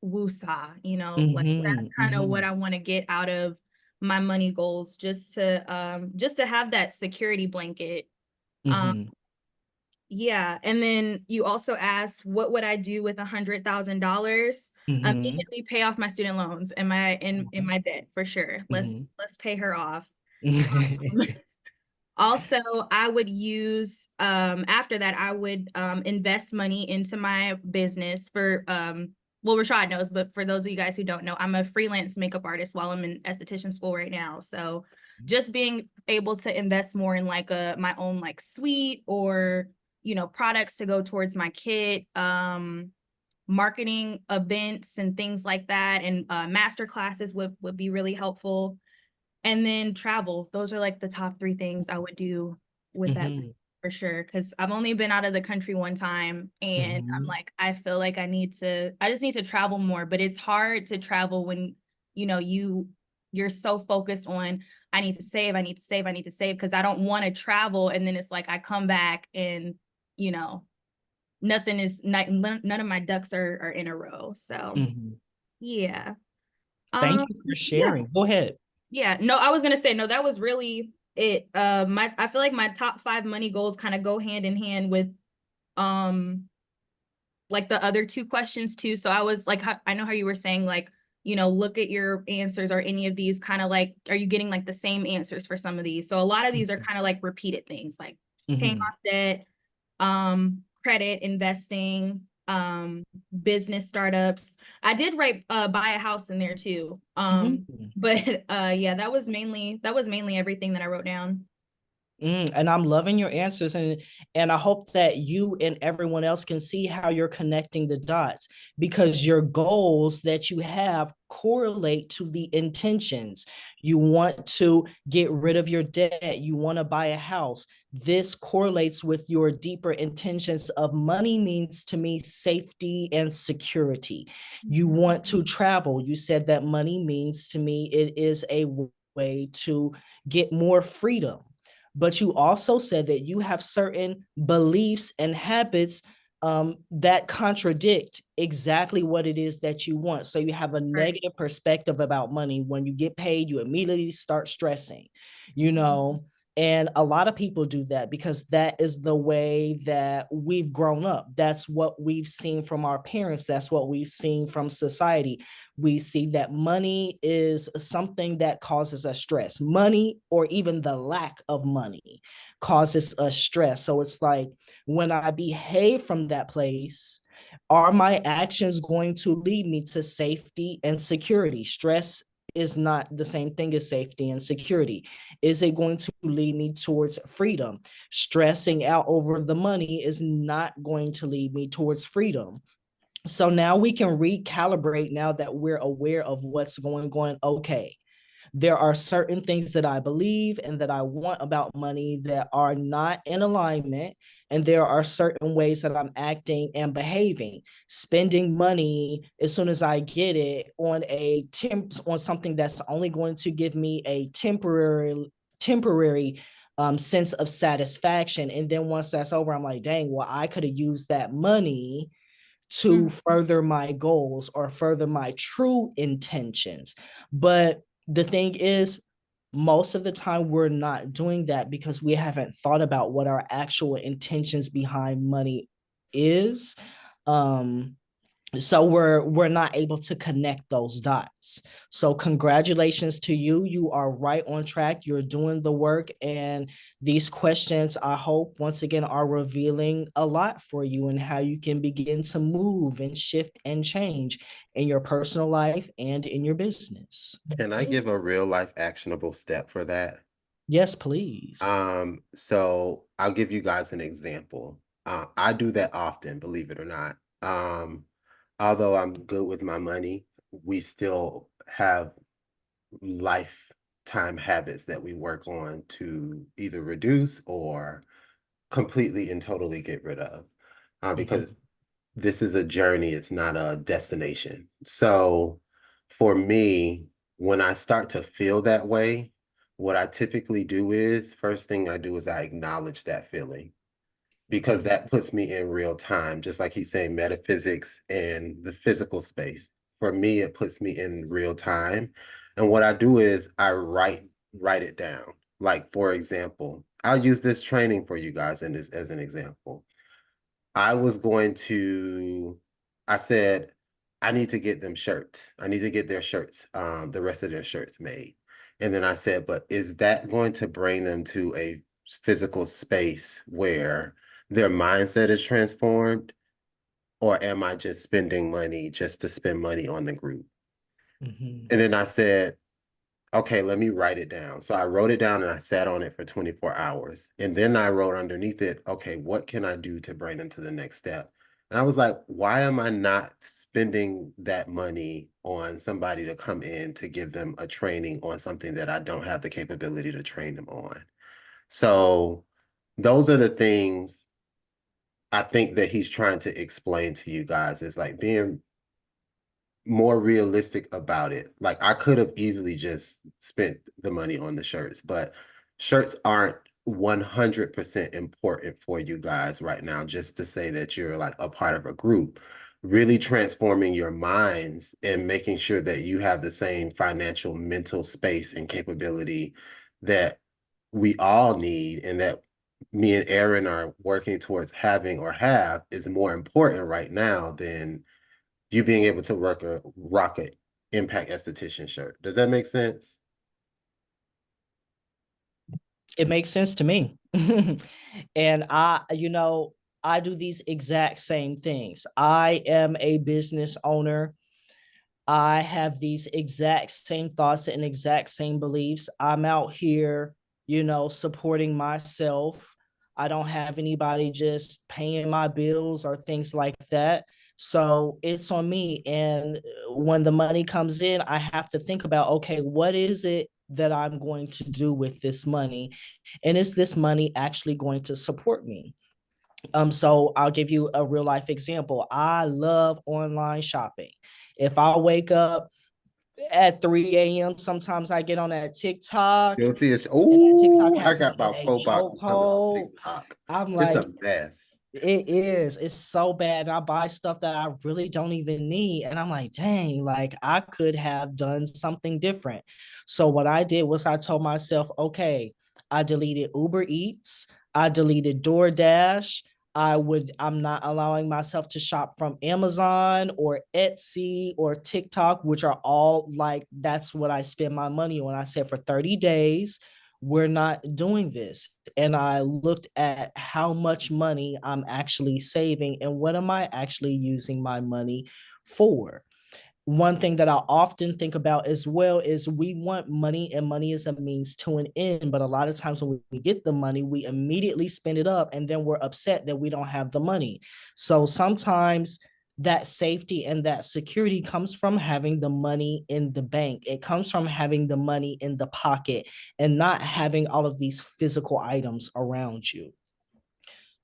woosah, you know, like that's kind of what I want to get out of my money goals, just to have that security blanket. Yeah. And then you also asked, what would I do with $100,000? Immediately pay off my student loans and in my debt for sure. Let's pay her off. Also, I would use after that, I would invest money into my business for well, Rashad knows, but for those of you guys who don't know, I'm a freelance makeup artist while I'm in esthetician school right now. So just being able to invest more in like my own like suite or, you know, products to go towards my kit, marketing events and things like that, and master classes would be really helpful. And then travel. Those are like the top three things I would do with that for sure. Cause I've only been out of the country one time and I'm like, I feel like I just need to travel more, but it's hard to travel when, you know, you're so focused on, I need to save, I need to save, I need to save. Cause I don't want to travel. And then it's like, I come back and, you know, none of my ducks are in a row. So yeah. Thank you for sharing. Go ahead. Yeah, no, I was gonna say, no, that was really it. I feel like my top 5 money goals kind of go hand in hand with like the other 2 questions too. So I was like, I know how you were saying like, you know, look at your answers, or any of these kind of like, are you getting like the same answers for some of these? So a lot of these are kind of like repeated things, like paying off debt, credit, investing, business startups. I did write buy a house in there too. But yeah, that was mainly everything that I wrote down. And I'm loving your answers, and I hope that you and everyone else can see how you're connecting the dots, because your goals that you have correlate to the intentions. You want to get rid of your debt, you want to buy a house. This correlates with your deeper intentions of money means to me safety and security. You want to travel. You said that money means to me it is a way to get more freedom. But you also said that you have certain beliefs and habits that contradict exactly what it is that you want. So you have a negative perspective about money. When you get paid, you immediately start stressing, you know. And a lot of people do that because that is the way that we've grown up. That's what we've seen from our parents. That's what we've seen from society. We see that money is something that causes us stress. Money, or even the lack of money, causes us stress. So it's like, when I behave from that place, are my actions going to lead me to safety and security? Stress is not the same thing as safety and security. Is it going to lead me towards freedom? Stressing out over the money is not going to lead me towards freedom. So now we can recalibrate, now that we're aware of what's going on. Okay, There are certain things that I believe and that I want about money that are not in alignment. And there are certain ways that I'm acting and behaving, spending money as soon as I get it on on something that's only going to give me a temporary sense of satisfaction. And then once that's over, I'm like, dang, well, I could have used that money to further my goals or further my true intentions. But the thing is, most of the time we're not doing that because we haven't thought about what our actual intentions behind money is. So we're not able to connect those dots. So congratulations to you. You are right on track. You're doing the work, and these questions, I hope, once again, are revealing a lot for you and how you can begin to move and shift and change in your personal life and in your business. Can I give a real life actionable step for that? Yes, please. So I'll give you guys an example. I do that often, believe it or not. Although I'm good with my money, we still have lifetime habits that we work on to either reduce or completely and totally get rid of. Because this is a journey, it's not a destination. So for me, when I start to feel that way, what I typically do is, first thing I do is I acknowledge that feeling, because that puts me in real time, just like he's saying, metaphysics and the physical space. For me, it puts me in real time. And what I do is I write it down. Like, for example, I'll use this training for you guys in this as an example. I said, I need to get them shirts. I need to get their shirts, the rest of their shirts made. And then I said, but is that going to bring them to a physical space where their mindset is transformed? Or am I just spending money just to spend money on the group? And then I said, okay, let me write it down. So I wrote it down and I sat on it for 24 hours. And then I wrote underneath it, okay, what can I do to bring them to the next step? And I was like, why am I not spending that money on somebody to come in to give them a training on something that I don't have the capability to train them on? So those are the things I think that he's trying to explain to you guys, is like being more realistic about it. Like, I could have easily just spent the money on the shirts, but shirts aren't 100% important for you guys right now, just to say that you're like a part of a group. Really transforming your minds and making sure that you have the same financial mental space and capability that we all need, and that me and Aaron are working towards having or have, is more important right now than you being able to rock a Impact Esthetician shirt. Does that make sense? It makes sense to me. And I do these exact same things. I am a business owner. I have these exact same thoughts and exact same beliefs. I'm out here, supporting myself. I don't have anybody just paying my bills or things like that. So it's on me. And when the money comes in, I have to think about, okay, what is it that I'm going to do with this money? And is this money actually going to support me? So I'll give you a real life example. I love online shopping. If I wake up at 3 a.m., sometimes I get on that TikTok, Guilty as, and that TikTok oh, I has me got in about a 4 boxes coming from chokehold. TikTok. I'm It's a like, mess. it is. It's so bad. I buy stuff that I really don't even need. And I'm like, dang, like I could have done something different. So what I did was I told myself, okay, I deleted Uber Eats, I deleted DoorDash. I'm not allowing myself to shop from Amazon or Etsy or TikTok, which are all like, that's what I spend my money on. I said for 30 days, we're not doing this. And I looked at how much money I'm actually saving and what am I actually using my money for. One thing that I often think about as well is we want money, and money is a means to an end. But a lot of times when we get the money, we immediately spend it up and then we're upset that we don't have the money. So sometimes that safety and that security comes from having the money in the bank. It comes from having the money in the pocket and not having all of these physical items around you.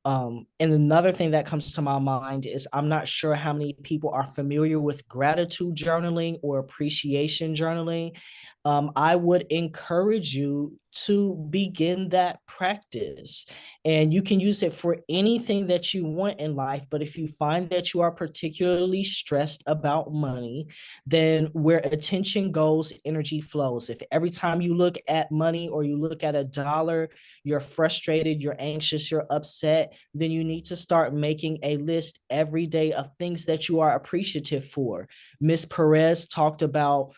And another thing that comes to my mind is I'm not sure how many people are familiar with gratitude journaling or appreciation journaling. I would encourage you to begin that practice. And you can use it for anything that you want in life. But if you find that you are particularly stressed about money, then where attention goes, energy flows. If every time you look at money or you look at a dollar, you're frustrated, you're anxious, you're upset, then you need to start making a list every day of things that you are appreciative for. Miss Perez talked about,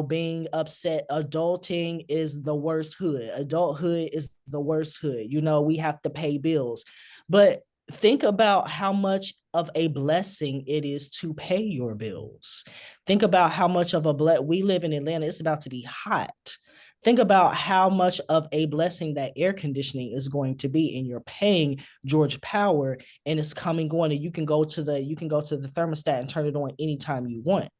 being upset. Adulting is the worst hood. Adulthood is the worst hood. We have to pay bills. But think about how much of a blessing it is to pay your bills. Think about how much of we live in Atlanta. It's about to be hot. Think about how much of a blessing that air conditioning is going to be, and you're paying Georgia Power, and it's coming on, and you can go to the thermostat and turn it on anytime you want.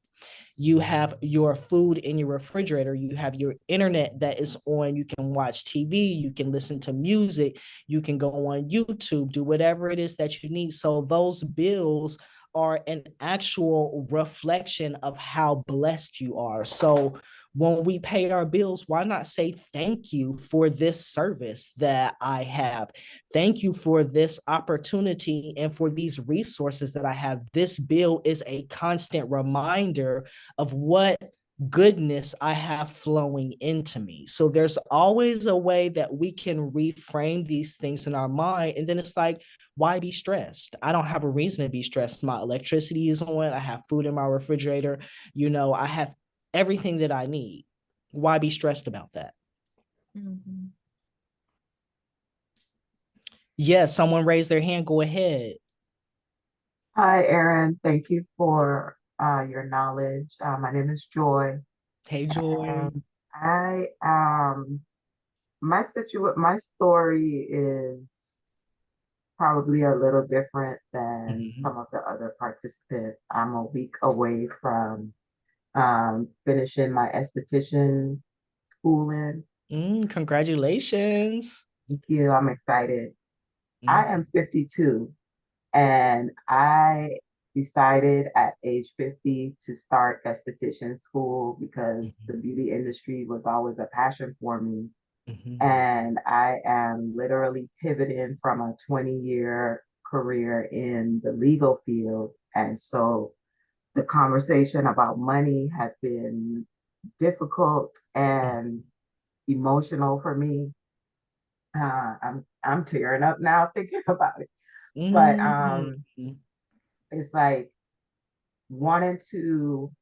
You have your food in your refrigerator. You have your internet that is on. You can watch TV. You can listen to music. You can go on YouTube, do whatever it is that you need. So those bills are an actual reflection of how blessed you are. So when we pay our bills, why not say thank you for this service that I have? Thank you for this opportunity and for these resources that I have. This bill is a constant reminder of what goodness I have flowing into me. So there's always a way that we can reframe these things in our mind. And then it's like, why be stressed? I don't have a reason to be stressed. My electricity is on. I have food in my refrigerator. I have everything that I need. Why be stressed about that? Mm-hmm. Yes, someone raised their hand. Go ahead. Hi, Erin. Thank you for your knowledge. My name is Joy, Hey, Joy. and my story is probably a little different than Mhm. some of the other participants. I'm a week away from finishing my esthetician schooling. Congratulations. Thank you. I'm excited. I Mhm. am 52. And I decided at age 50 to start esthetician school because the beauty industry was always a passion for me. Mhm. And I am literally pivoting from a 20-year career in the legal field. And so the conversation about money has been difficult and emotional for me. I'm tearing up now thinking about it. But Mhm. it's like wanted to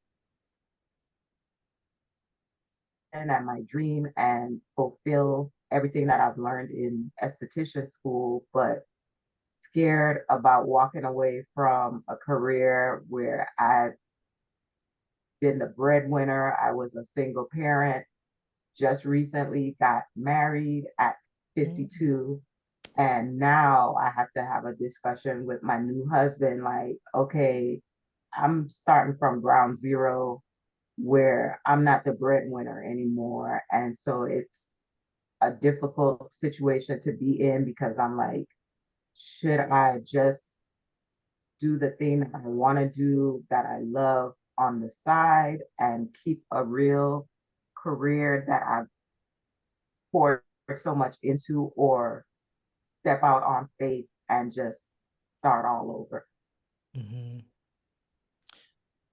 and at my dream and fulfill everything that I've learned in esthetician school, but scared about walking away from a career where I've been the breadwinner. I was a single parent, just recently got married at Mhm. 52. And now I have to have a discussion with my new husband like, okay, I'm starting from ground zero where I'm not the breadwinner anymore. And so it's a difficult situation to be in because I'm like, should I just do the thing that I want to do, that I love on the side, and keep a real career that I've poured so much into, or step out on faith and just start all over? Mhm.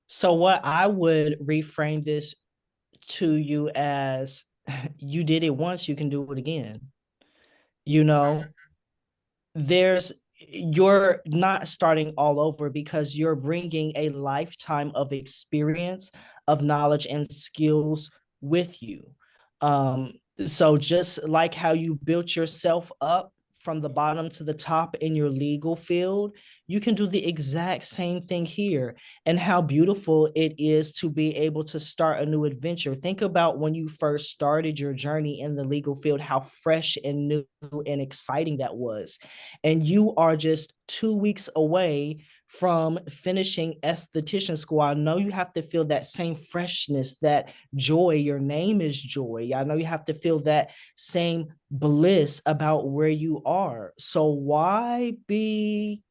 So what I would reframe this to you as, you did it once, you can do it again. You know, there's you're not starting all over because you're bringing a lifetime of experience, of knowledge and skills with you. um so just like how you built yourself up from the bottom to the top in your legal field, you can do the exact same thing here. And how beautiful it is to be able to start a new adventure. Think about when you first started your journey in the legal field, how fresh and new and exciting that was. And you are just 2 weeks away from finishing esthetician school. I know you have to feel that same freshness, that joy. Your name is Joy. I know you have to feel that same bliss about where you are. So why be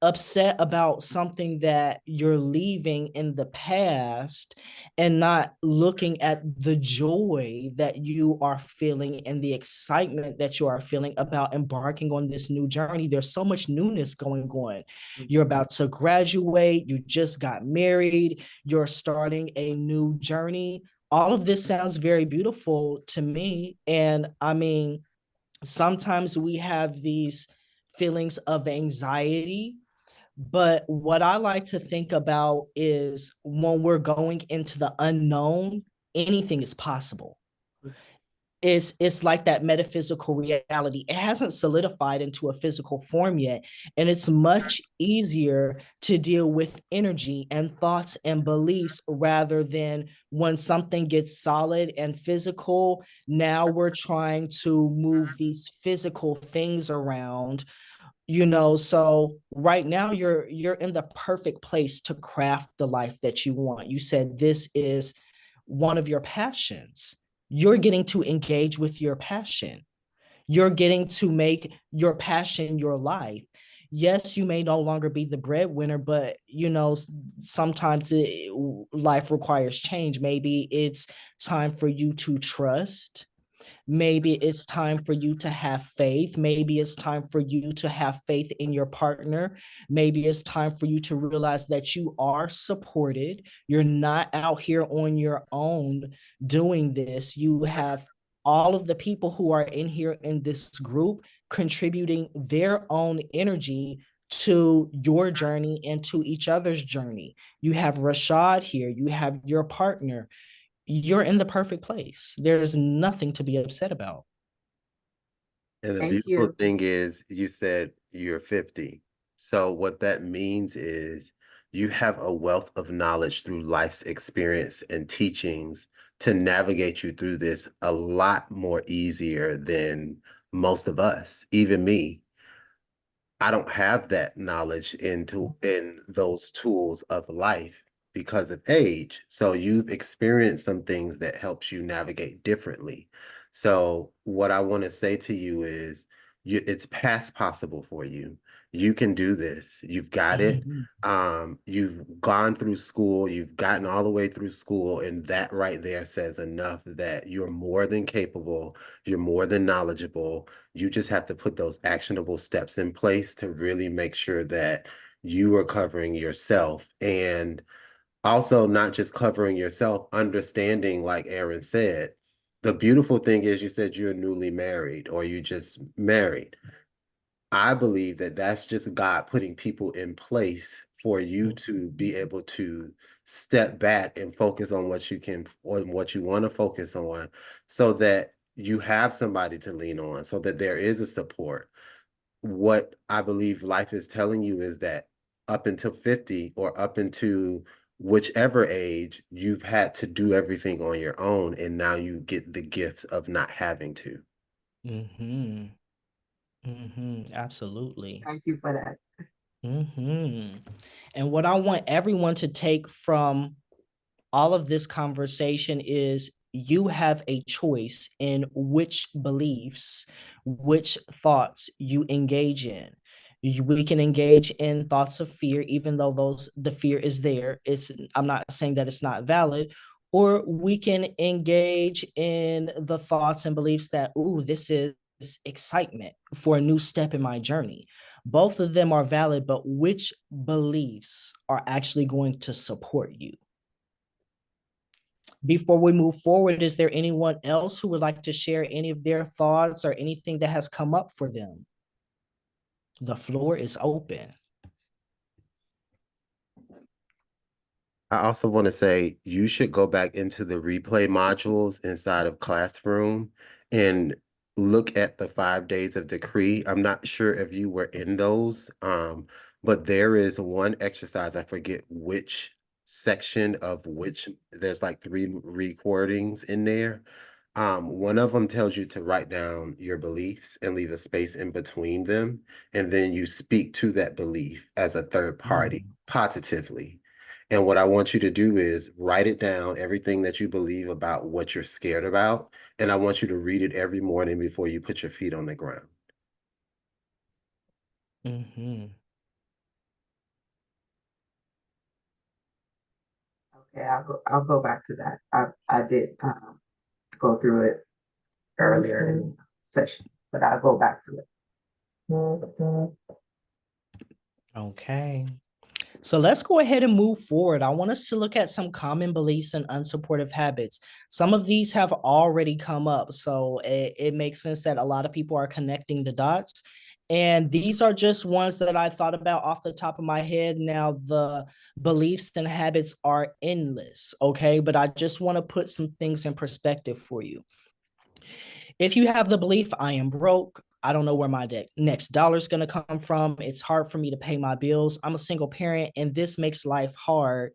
upset about something that you're leaving in the past and not looking at the joy that you are feeling and the excitement that you are feeling about embarking on this new journey? There's so much newness going on. You're about to graduate, you just got married, you're starting a new journey. All of this sounds very beautiful to me. And I mean, sometimes we have these feelings of anxiety, but what I like to think about is when we're going into the unknown, anything is possible. It's like that metaphysical reality. It hasn't solidified into a physical form yet. And it's much easier to deal with energy and thoughts and beliefs rather than when something gets solid and physical. Now we're trying to move these physical things around, so right now you're in the perfect place to craft the life that you want. You said this is one of your passions. You're getting to engage with your passion. You're getting to make your passion your life. Yes, you may no longer be the breadwinner, but sometimes life requires change. Maybe it's time for you to trust. Maybe it's time for you to have faith. Maybe it's time for you to have faith in your partner. Maybe it's time for you to realize that you are supported. You're not out here on your own doing this. You have all of the people who are in here in this group contributing their own energy to your journey and to each other's journey. You have Rashad here, you have your partner. You're in the perfect place. There's nothing to be upset about. And the Thank beautiful you. thing is, you said you're 50. So what that means is you have a wealth of knowledge through life's experience and teachings to navigate you through this a lot more easier than most of us, even me. I don't have that knowledge in those tools of life because of age. So you've experienced some things that helps you navigate differently. So what I want to say to you is it's past possible for you. You can do this. You've got it. Mhm. You've gone through school, you've gotten all the way through school, and that right there says enough that you're more than capable, you're more than knowledgeable. You just have to put those actionable steps in place to really make sure that you are covering yourself, and also not just covering yourself, understanding, like Aaron said, the beautiful thing is you said you're newly married or you just married. I believe that that's just God putting people in place for you to be able to step back and focus on what you want to focus on, so that you have somebody to lean on, so that there is a support. What I believe life is telling you is that up until 50 or up into whichever age, you've had to do everything on your own, and now you get the gift of not having to. Mm-hmm. Mm-hmm. Absolutely. Thank you for that. Mm-hmm. And what I want everyone to take from all of this conversation is you have a choice in which beliefs, which thoughts you engage in. We can engage in thoughts of fear, even though the fear is there. I'm not saying that it's not valid. Or we can engage in the thoughts and beliefs that, ooh, this is excitement for a new step in my journey. Both of them are valid, but which beliefs are actually going to support you? Before we move forward, is there anyone else who would like to share any of their thoughts or anything that has come up for them? The floor is open. I also want to say you should go back into the replay modules inside of Classroom and look at the 5 days of decree. I'm not sure if you were in those, but there is one exercise, I forget which section of which, there's like 3 recordings in there. One of them tells you to write down your beliefs and leave a space in between them, and then you speak to that belief as a third party positively. And what I want you to do is write it down, everything that you believe about what you're scared about, and I want you to read it every morning before you put your feet on the ground. Mm-hmm. Okay, I'll go back to that. I did go through it earlier in the session, but I'll go back to it. Okay. So let's go ahead and move forward. I want us to look at some common beliefs and unsupportive habits. Some of these have already come up, so it makes sense that a lot of people are connecting the dots. And these are just ones that I thought about off the top of my head. Now, the beliefs and habits are endless, okay? But I just want to put some things in perspective for you. If you have the belief, I am broke, I don't know where my next dollar is going to come from, it's hard for me to pay my bills, I'm a single parent, and this makes life hard,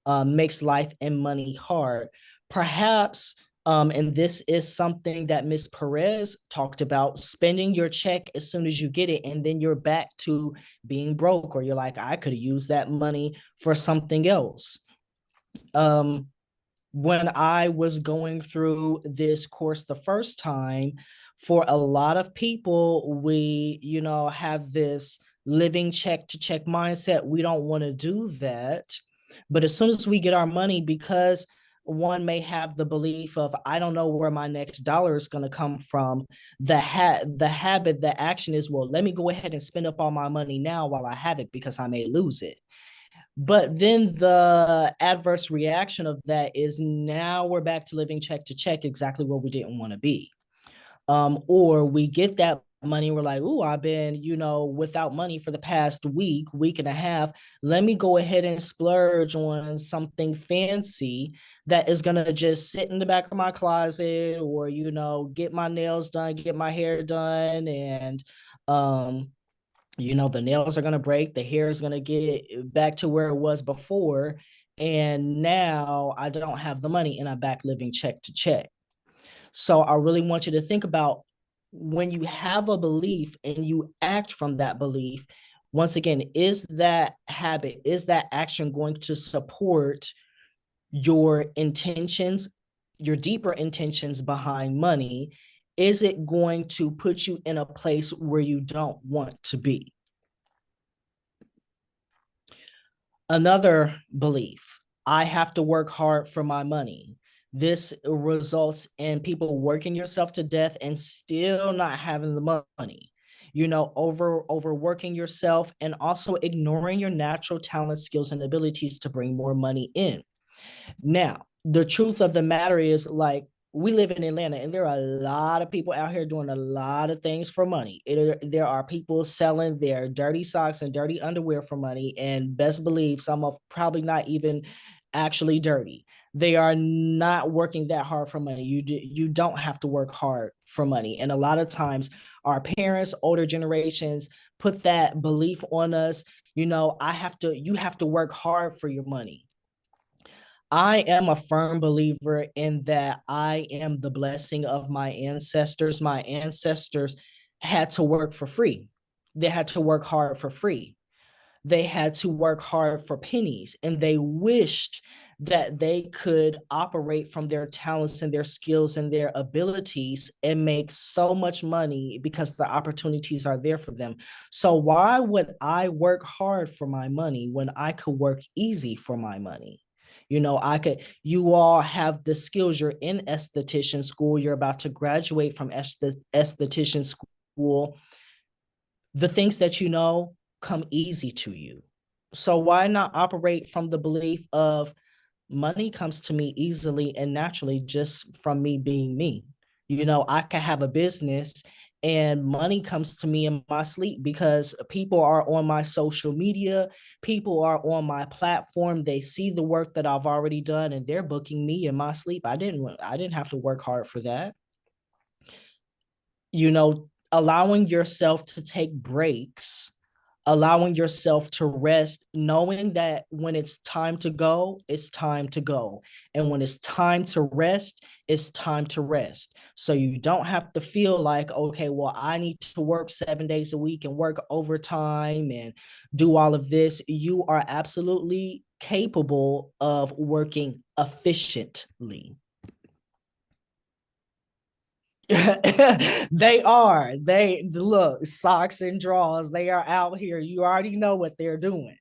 makes life and money hard. Perhaps, and this is something that Ms. Perez talked about, spending your check as soon as you get it, and then you're back to being broke, or you're like, I could have used that money for something else. When I was going through this course the first time, for a lot of people, we, have this living check to check mindset. We don't want to do that. But as soon as we get our money, because one may have the belief of, I don't know where my next dollar is going to come from, the habit, the action is, well, let me go ahead and spend up all my money now while I have it because I may lose it. But then the adverse reaction of that is now we're back to living check to check, exactly where we didn't want to be. Or we get that money, we're like, ooh, I've been, without money for the past week and a half. Let me go ahead and splurge on something fancy that is going to just sit in the back of my closet, or, get my nails done, get my hair done. And, the nails are going to break, the hair is going to get back to where it was before. And now I don't have the money and I'm back living check to check. So I really want you to think about, when you have a belief and you act from that belief, once again, is that habit, is that action going to support your intentions, your deeper intentions behind money? Is it going to put you in a place where you don't want to be? Another belief, I have to work hard for my money. This results in people working yourself to death and still not having the money. Overworking yourself and also ignoring your natural talent, skills, and abilities to bring more money in. Now, the truth of the matter is, like, we live in Atlanta and there are a lot of people out here doing a lot of things for money. There are people selling their dirty socks and dirty underwear for money, and best believe some of probably not even actually dirty. They are not working that hard for money. You don't have to work hard for money. And a lot of times our parents, older generations, put that belief on us, you have to work hard for your money. I am a firm believer in that I am the blessing of my ancestors. My ancestors had to work for free. They had to work hard for free. They had to work hard for pennies, and they wished that they could operate from their talents and their skills and their abilities and make so much money because the opportunities are there for them. So why would I work hard for my money when I could work easy for my money? You all have the skills. You're in esthetician school. You're about to graduate from esthetician school. The things that come easy to you. So why not operate from the belief of, money comes to me easily and naturally just from me being me? I could have a business and money comes to me in my sleep because people are on my social media, people are on my platform, they see the work that I've already done and they're booking me in my sleep. I didn't have to work hard for that. Allowing yourself to take breaks allowing yourself to rest, knowing that when it's time to go, it's time to go. And when it's time to rest, it's time to rest. So you don't have to feel like, okay, well, I need to work 7 days a week and work overtime and do all of this. You are absolutely capable of working efficiently. They are. They look, socks and drawers, they are out here. You already know what they're doing.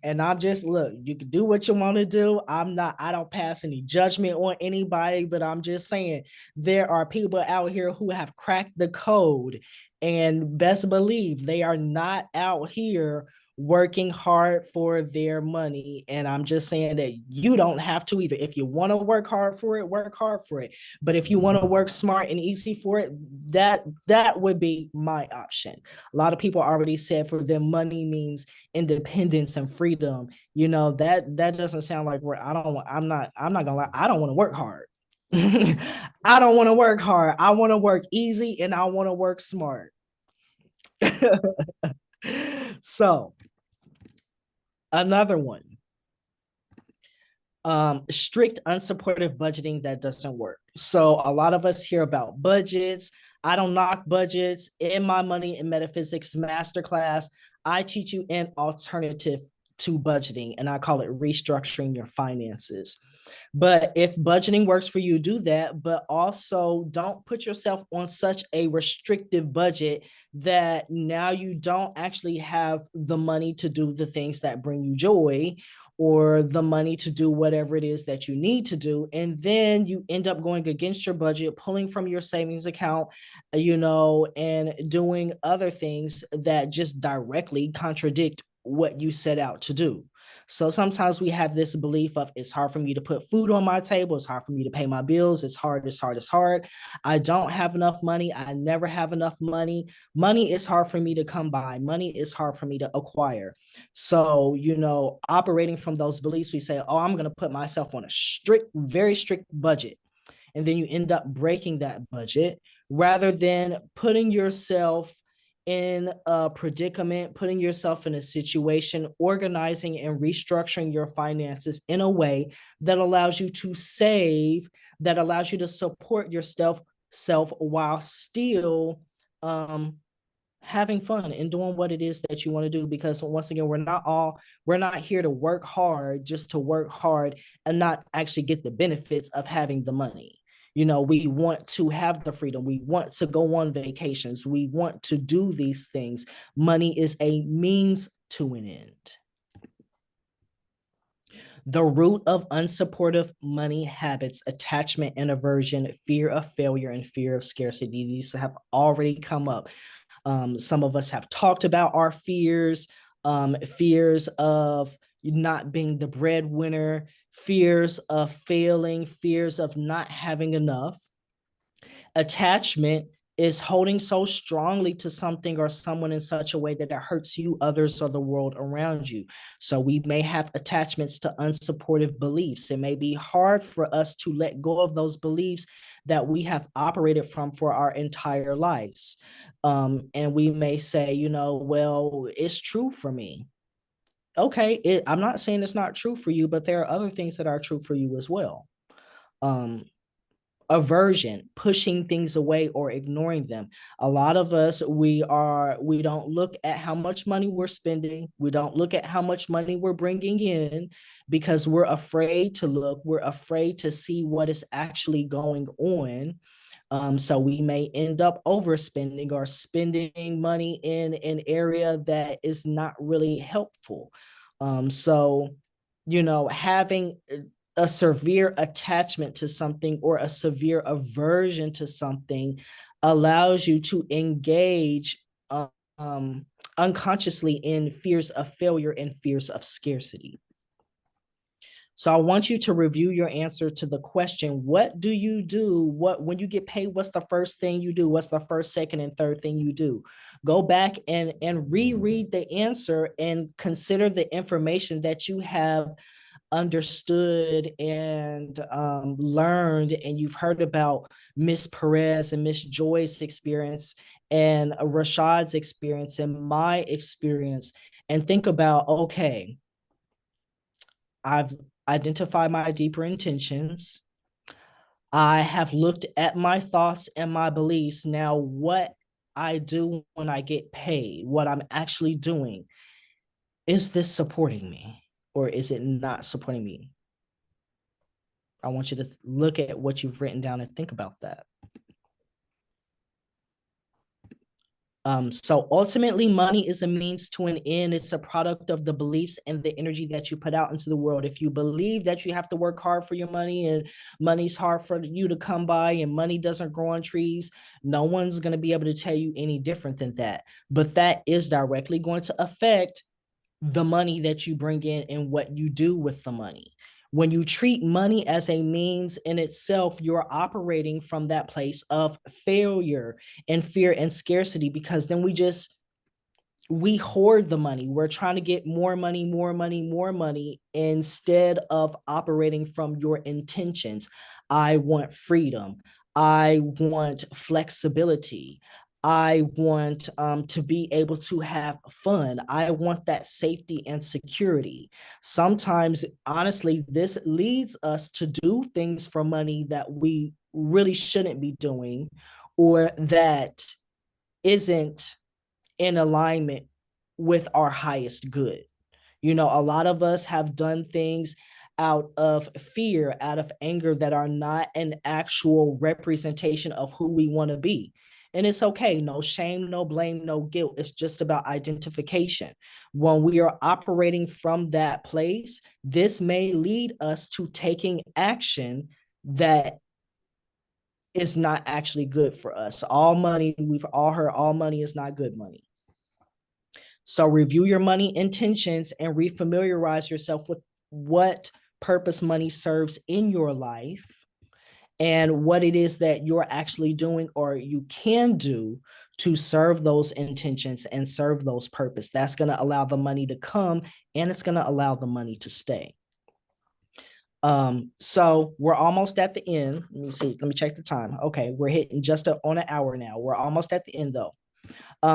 And I'm just, look, you can do what you want to do. I don't pass any judgment on anybody, but I'm just saying there are people out here who have cracked the code, and best believe they are not out here working hard for their money. And I'm just saying that you don't have to either. If you want to work hard for it, work hard for it. But if you want to work smart and easy for it, that would be my option. A lot of people already said for them money means independence and freedom. You know, that doesn't sound like where I'm not gonna lie, I don't want to work hard. I don't want to work hard. I want to work easy and I want to work smart. So another one, strict unsupportive budgeting that doesn't work. So a lot of us hear about budgets. I don't knock budgets. In my Money in Metaphysics masterclass, I teach you an alternative to budgeting, and I call it restructuring your finances. But if budgeting works for you, do that. But also don't put yourself on such a restrictive budget that now you don't actually have the money to do the things that bring you joy, or the money to do whatever it is that you need to do. And then you end up going against your budget, pulling from your savings account, and doing other things that just directly contradict what you set out to do. So sometimes we have this belief of, it's hard for me to put food on my table. It's hard for me to pay my bills. It's hard. I don't have enough money. I never have enough money. Money is hard for me to come by. Money is hard for me to acquire. So, operating from those beliefs, we say, oh, I'm going to put myself on a very strict budget. And then you end up breaking that budget rather than putting yourself in a predicament, putting yourself in a situation, organizing and restructuring your finances in a way that allows you to save, that allows you to support yourself while still having fun and doing what it is that you want to do. Because once again, we're not here to work hard just to work hard and not actually get the benefits of having the money. We want to have the freedom. We want to go on vacations. We want to do these things. Money is a means to an end. The root of unsupportive money habits: attachment and aversion, fear of failure, and fear of scarcity. These have already come up. Some of us have talked about our fears, fears of not being the breadwinner, fears of failing, fears of not having enough. Attachment is holding so strongly to something or someone in such a way that it hurts you, others, or the world around you. So we may have attachments to unsupportive beliefs. It may be hard for us to let go of those beliefs that we have operated from for our entire lives. And we may say, well, it's true for me. Okay, I'm not saying it's not true for you, but there are other things that are true for you as well. Aversion, pushing things away or ignoring them. A lot of us, we don't look at how much money we're spending. We don't look at how much money we're bringing in because we're afraid to look. We're afraid to see what is actually going on. So we may end up overspending or spending money in an area that is not really helpful. So, having a severe attachment to something or a severe aversion to something allows you to engage unconsciously in fears of failure and fears of scarcity. So I want you to review your answer to the question: what do you do? When you get paid, what's the first thing you do? What's the first, second, and third thing you do? Go back and reread the answer and consider the information that you have understood and learned, and you've heard about Miss Perez and Miss Joy's experience and Rashad's experience and my experience, and think about, okay, I've identified my deeper intentions. I have looked at my thoughts and my beliefs. Now, what I do when I get paid, what I'm actually doing, is this supporting me or is it not supporting me? I want you to look at what you've written down and think about that. So ultimately, money is a means to an end. It's a product of the beliefs and the energy that you put out into the world. If you believe that you have to work hard for your money and money's hard for you to come by and money doesn't grow on trees, no one's going to be able to tell you any different than that. But that is directly going to affect the money that you bring in and what you do with the money. When you treat money as a means in itself, you're operating from that place of failure and fear and scarcity, because then we hoard the money. We're trying to get more money, more money, more money, instead of operating from your intentions. I want freedom. I want flexibility. I want to be able to have fun. I want that safety and security. Sometimes, honestly, this leads us to do things for money that we really shouldn't be doing, or that isn't in alignment with our highest good. You know, a lot of us have done things out of fear, out of anger, that are not an actual representation of who we want to be. And it's okay. No shame, no blame, no guilt. It's just about identification. When we are operating from that place, this may lead us to taking action that is not actually good for us. All money, we've all heard, all money is not good money. So review your money intentions and refamiliarize yourself with what purpose money serves in your life and what it is that you're actually doing or you can do to serve those intentions and serve those purpose. That's going to allow the money to come, and it's going to allow the money to stay. So we're almost at the end. Let me see. Let me check the time. Okay, we're hitting just on an hour now. We're almost at the end though.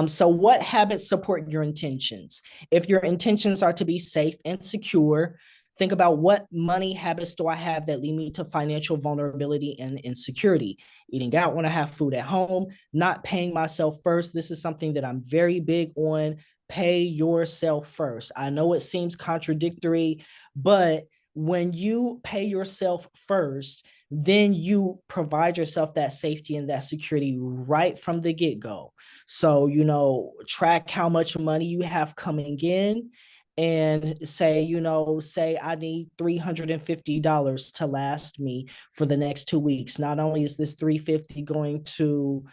So what habits support your intentions? If your intentions are to be safe and secure, think about, what money habits do I have that lead me to financial vulnerability and insecurity? Eating out when I have food at home, not paying myself first. This is something that I'm very big on. Pay yourself first. I know it seems contradictory, but when you pay yourself first, then you provide yourself that safety and that security right from the get-go. So, you know, track how much money you have coming in and say, you know, say I need $350 to last me for the next 2 weeks. Not only is this $350 going to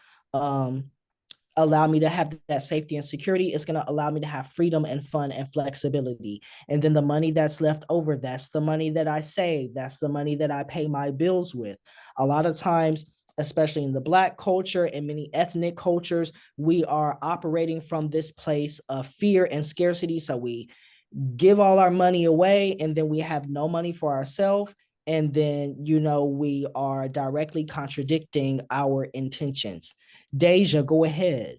allow me to have that safety and security, it's going to allow me to have freedom and fun and flexibility. And then the money that's left over, that's the money that I save. That's the money that I pay my bills with. A lot of times, especially in the Black culture and many ethnic cultures, we are operating from this place of fear and scarcity. So we give all our money away and then we have no money for ourselves. And then, you know, we are directly contradicting our intentions. Deja, go ahead.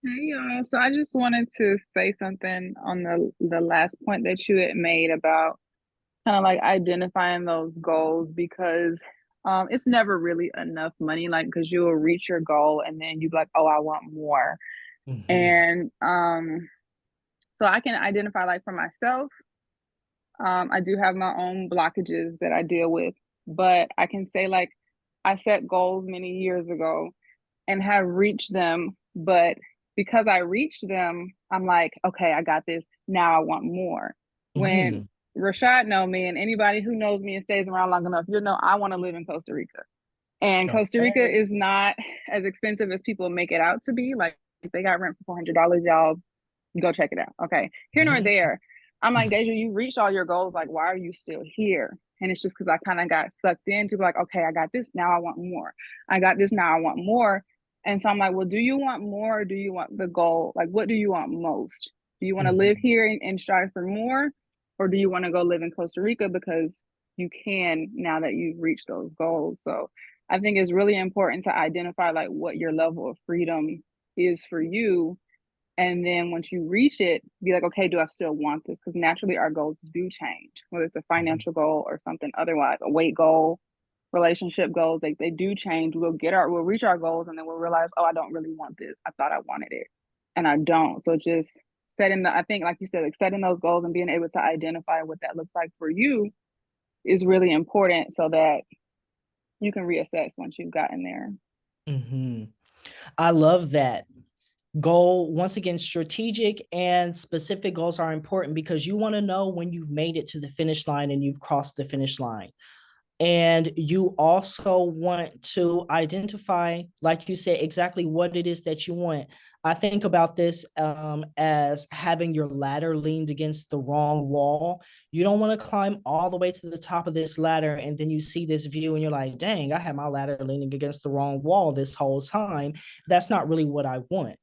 Hey y'all. So I just wanted to say something on the last point that you had made about kind of like identifying those goals, because it's never really enough money, like, because you'll reach your goal and then you're like, oh, I want more. Mm-hmm. And so I can identify, like, for myself, I do have my own blockages that I deal with, but I can say, like, I set goals many years ago and have reached them, but because I reached them, I'm like, okay, I got this. Now I want more. When Rashad know me, and anybody who knows me and stays around long enough, you know I want to live in Costa Rica. And Costa Rica is not as expensive as people make it out to be. Like, if they got rent for $400, y'all go check it out. Okay. Here nor there. I'm like, Deja, you reached all your goals. Like, why are you still here? And it's just because I kind of got sucked into, like, okay, I got this. Now I want more. I got this. Now I want more. And so I'm like, well, do you want more, or do you want the goal? Like, what do you want most? Do you want to live here and strive for more? Or do you want to go live in Costa Rica because you can now that you've reached those goals? So I think it's really important to identify like what your level of freedom is for you. And then once you reach it, be like, okay, do I still want this? Because naturally our goals do change, whether it's a financial goal or something otherwise, a weight goal, relationship goals, they do change. We'll reach our goals and then we'll realize, oh, I don't really want this. I thought I wanted it and I don't. So just I think like you said, like setting those goals and being able to identify what that looks like for you is really important so that you can reassess once you've gotten there. I love that. Goal, once again, strategic and specific goals are important because you want to know when you've made it to the finish line and you've crossed the finish line. And you also want to identify, like you said, exactly what it is that you want. I think about this as having your ladder leaned against the wrong wall. You don't want to climb all the way to the top of this ladder and then you see this view and you're like, dang, I had my ladder leaning against the wrong wall this whole time. That's not really what I want.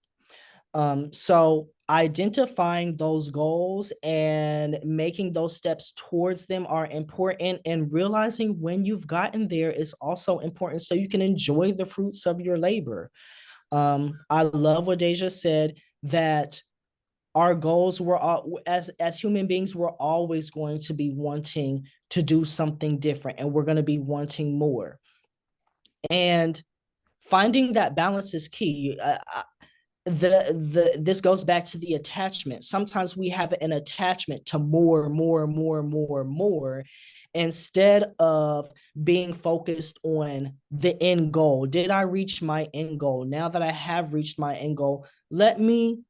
So identifying those goals and making those steps towards them are important, and realizing when you've gotten there is also important so you can enjoy the fruits of your labor. I love what Deja said, that our goals were as human beings, we're always going to be wanting to do something different and we're going to be wanting more. And finding that balance is key. This goes back to the attachment. Sometimes we have an attachment to more instead of being focused on the end goal. Did I reach my end goal? Now that I have reached my end goal, let me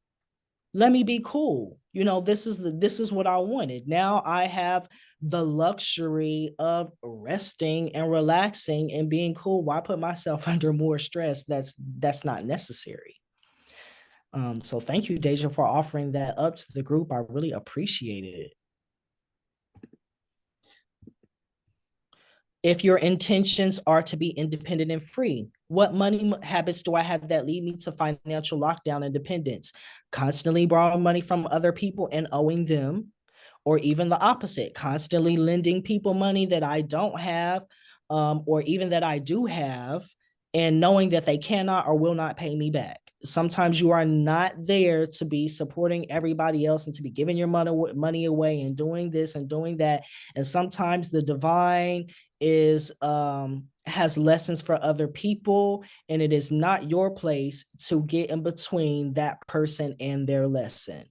be cool. You know, this is what I wanted. Now I have the luxury of resting and relaxing and being cool. Why put myself under more stress? That's not necessary. So thank you, Deja, for offering that up to the group. I really appreciate it. If your intentions are to be independent and free, what money habits do I have that lead me to financial lockdown and dependence? Constantly borrowing money from other people and owing them, or even the opposite, constantly lending people money that I don't have, or even that I do have, and knowing that they cannot or will not pay me back. Sometimes you are not there to be supporting everybody else and to be giving your money away and doing this and doing that. And sometimes the divine has lessons for other people, and it is not your place to get in between that person and their lesson.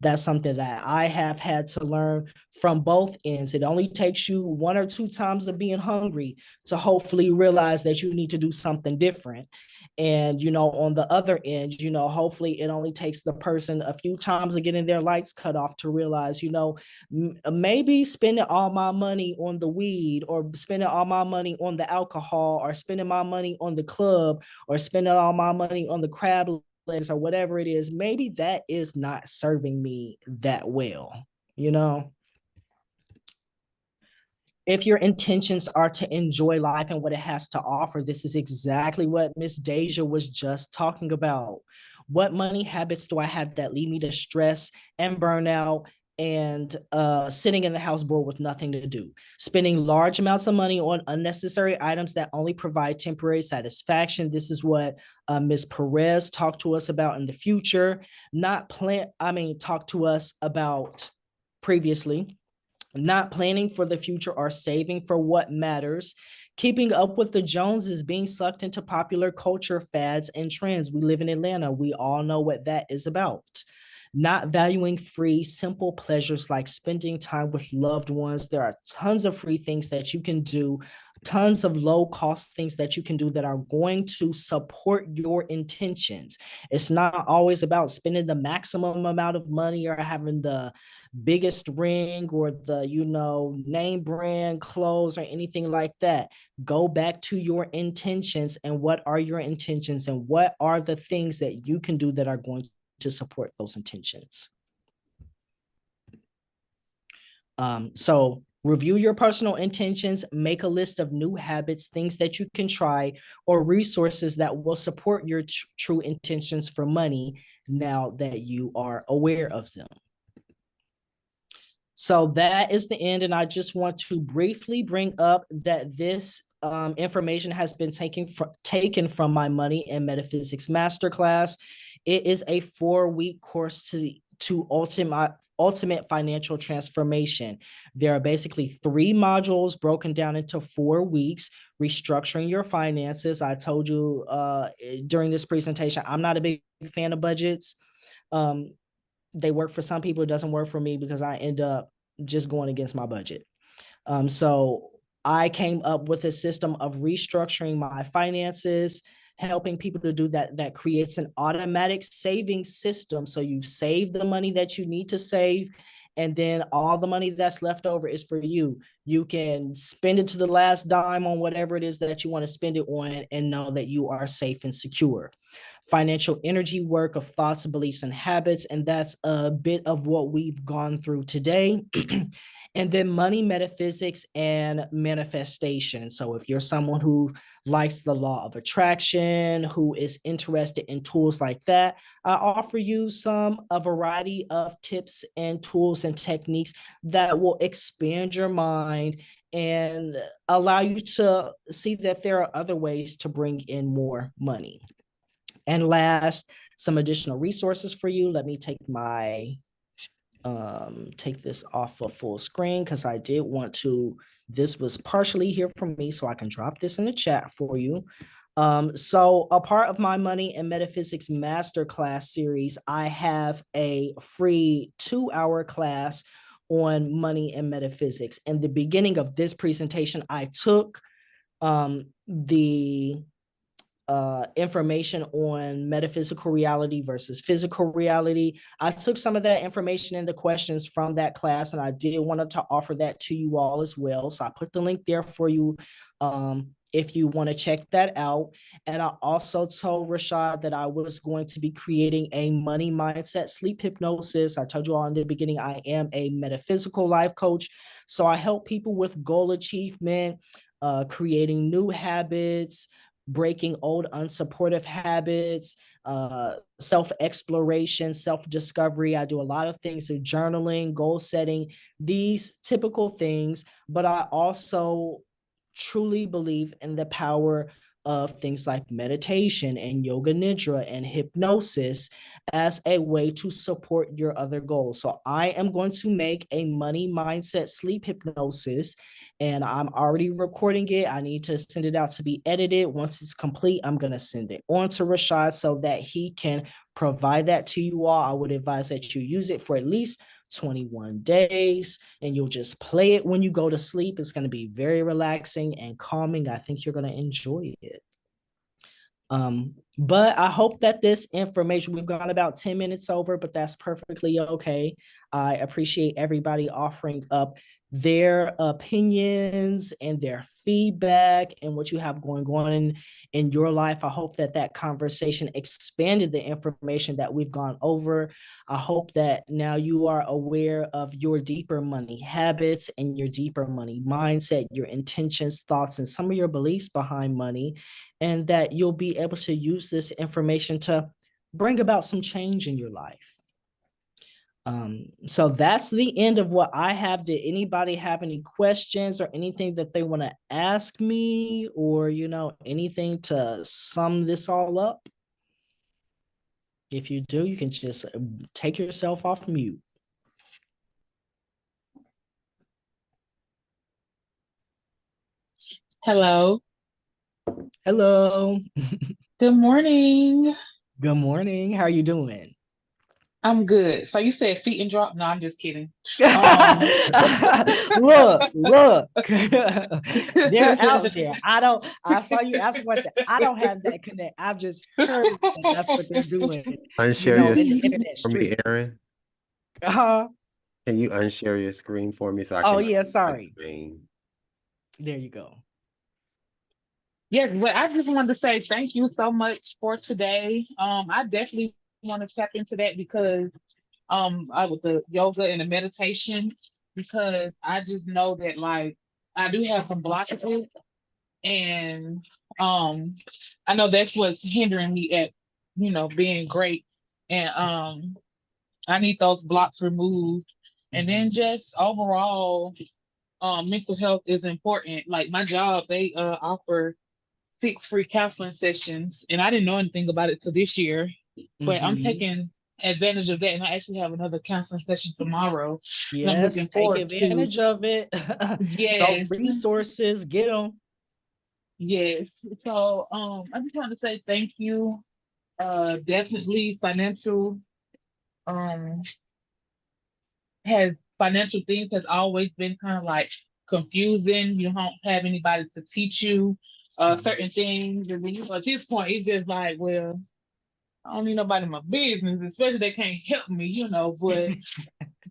That's something that I have had to learn from both ends. It only takes you 1 or 2 times of being hungry to hopefully realize that you need to do something different. And, you know, on the other end, you know, hopefully it only takes the person a few times of getting their lights cut off to realize, you know, maybe spending all my money on the weed, or spending all my money on the alcohol, or spending my money on the club, or spending all my money on the crab legs or whatever it is, maybe that is not serving me that well, you know? If your intentions are to enjoy life and what it has to offer, this is exactly what Miss Deja was just talking about. What money habits do I have that lead me to stress and burnout and sitting in the house bored with nothing to do? Spending large amounts of money on unnecessary items that only provide temporary satisfaction. This is what Ms. Perez talked to us about in the future. Talked to us about previously. Not planning for the future or saving for what matters. Keeping up with the Joneses, being sucked into popular culture fads and trends. We live in Atlanta. We all know what that is about. Not valuing free, simple pleasures like spending time with loved ones. There are tons of free things that you can do, tons of low-cost things that you can do that are going to support your intentions. It's not always about spending the maximum amount of money or having the biggest ring or the, you know, name brand clothes or anything like that. Go back to your intentions, and what are your intentions, and what are the things that you can do that are going to support those intentions. So review your personal intentions, make a list of new habits, things that you can try, or resources that will support your true intentions for money now that you are aware of them. So that is the end. And I just want to briefly bring up that this information has been taken from my Money and Metaphysics Masterclass. It is a 4-week course to ultimate financial transformation. There are basically 3 modules broken down into 4 weeks. Restructuring your finances. I told you during this presentation, I'm not a big fan of budgets. They work for some people. It doesn't work for me because I end up just going against my budget. So I came up with a system of restructuring my finances, helping people to do that. That creates an automatic saving system. So you save the money that you need to save, and then all the money that's left over is for you. You can spend it to the last dime on whatever it is that you want to spend it on, and know that you are safe and secure. Financial energy work of thoughts, beliefs, and habits. And that's a bit of what we've gone through today. And then money, metaphysics, and manifestation. So if you're someone who likes the law of attraction, who is interested in tools like that, I offer you a variety of tips and tools and techniques that will expand your mind and allow you to see that there are other ways to bring in more money. And last, some additional resources for you. Let me take this off of full screen because I did want to, this was partially here from me, so I can drop this in the chat for you. So a part of my Money and Metaphysics Masterclass series, I have a free 2-hour class on money and metaphysics. In the beginning of this presentation, I took the information on metaphysical reality versus physical reality. I took some of that information and the questions from that class, and I did want to offer that to you all as well. So I put the link there for you if you want to check that out. And I also told Rashad that I was going to be creating a money mindset sleep hypnosis. I told you all in the beginning, I am a metaphysical life coach. So I help people with goal achievement, creating new habits, breaking old unsupportive habits, self-exploration, self-discovery. I do a lot of things of journaling, goal setting, these typical things, but I also truly believe in the power of things like meditation and yoga nidra and hypnosis as a way to support your other goals. So I am going to make a money mindset sleep hypnosis, and I'm already recording it. I need to send it out to be edited. Once it's complete, I'm going to send it on to Rashad so that he can provide that to you all. I would advise that you use it for at least 21 days, and you'll just play it when you go to sleep. It's going to be very relaxing and calming. I think you're going to enjoy it. But I hope that this information, we've gone about 10 minutes over, but that's perfectly okay. I appreciate everybody offering up their opinions and their feedback and what you have going on in your life. I hope that that conversation expanded the information that we've gone over. I hope that now you are aware of your deeper money habits and your deeper money mindset, your intentions, thoughts, and some of your beliefs behind money, and that you'll be able to use this information to bring about some change in your life. So that's the end of what I have. Did anybody have any questions or anything that they want to ask me, or, anything to sum this all up? If you do, you can just take yourself off mute. Hello. Hello. Good morning. Good morning. How are you doing? I'm good. So you said feet and drop? No, I'm just kidding. Look, they're out there. I saw you ask a question. I don't have that connect. I've just heard that that's what they're doing. Unshare your in the screen internet for me, street. Aaron. Uh-huh. Can you unshare your screen for me so I can? Oh yeah, sorry. There you go. Yes, but I just wanted to say thank you so much for today. I definitely want to tap into that because with the yoga and the meditation, because I just know that like I do have some blockages, and I know that's what's hindering me at being great, and I need those blocks removed. And then just overall, mental health is important. Like my job, they offer 6 free counseling sessions, and I didn't know anything about it till this year. But I'm Mhm. taking advantage of that, and I actually have another counseling session tomorrow, and I'm Yes, looking take forward to. advantage of it. Those Yes, resources, get them. yes. So I just want to say thank you. Definitely financial um has financial things has always been kind of like confusing. You don't have anybody to teach you certain things, and then at this point it's just like, well, I don't need nobody in my business, especially they can't help me, But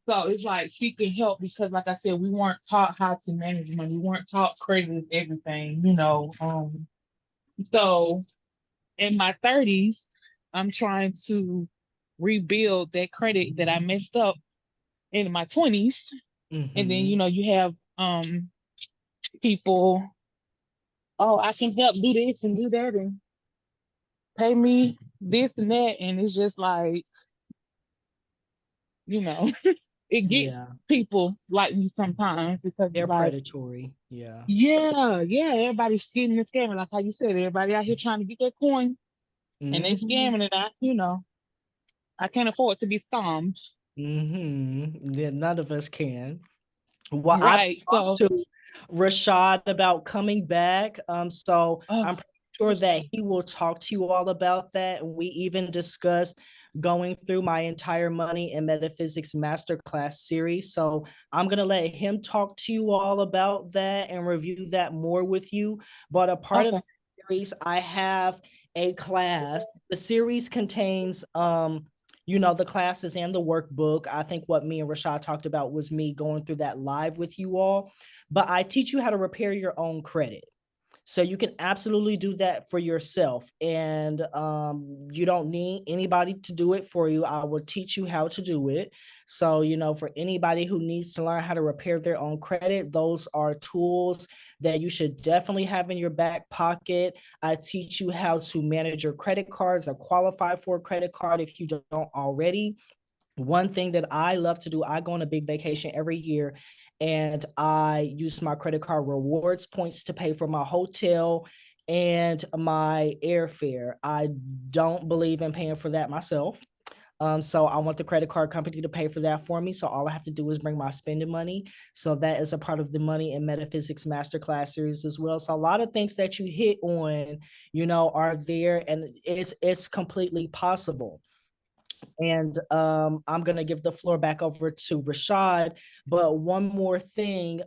so it's like seeking help because, like I said, we weren't taught how to manage money. We weren't taught credit is everything. So in my 30s, I'm trying to rebuild that credit that I messed up in my 20s. And then, Mhm. you have people, oh, I can help do this and do that and pay me this and that. And it's just like, you know, it gets Yeah, people like me sometimes because it's they're like, predatory. Yeah. yeah, yeah, everybody's scheming and scamming. Like how you said, everybody out here trying to get that coin and they Mhm. scamming it. I can't afford to be scammed. Mhm. Yeah, none of us can. Well, I've Right. talked So, to Rashad about coming back. So oh, I'm pretty sure that he will talk to you all about that. And we even discussed going through my entire Money and Metaphysics Masterclass series. So I'm gonna let him talk to you all about that and review that more with you. But a part of okay. the series, I have a class. The series contains the classes and the workbook. I think what me and Rashad talked about was me going through that live with you all. But I teach you how to repair your own credit. So you can absolutely do that for yourself. And you don't need anybody to do it for you. I will teach you how to do it. So, for anybody who needs to learn how to repair their own credit, those are tools that you should definitely have in your back pocket. I teach you how to manage your credit cards or qualify for a credit card if you don't already. One thing that I love to do, I go on a big vacation every year and I use my credit card rewards points to pay for my hotel and my airfare. I don't believe in paying for that myself. So I want the credit card company to pay for that for me. So all I have to do is bring my spending money. So that is a part of the Money and Metaphysics Masterclass series as well. So a lot of things that you hit on, are there, and it's completely possible. And I'm going to give the floor back over to Rashad. But one more thing,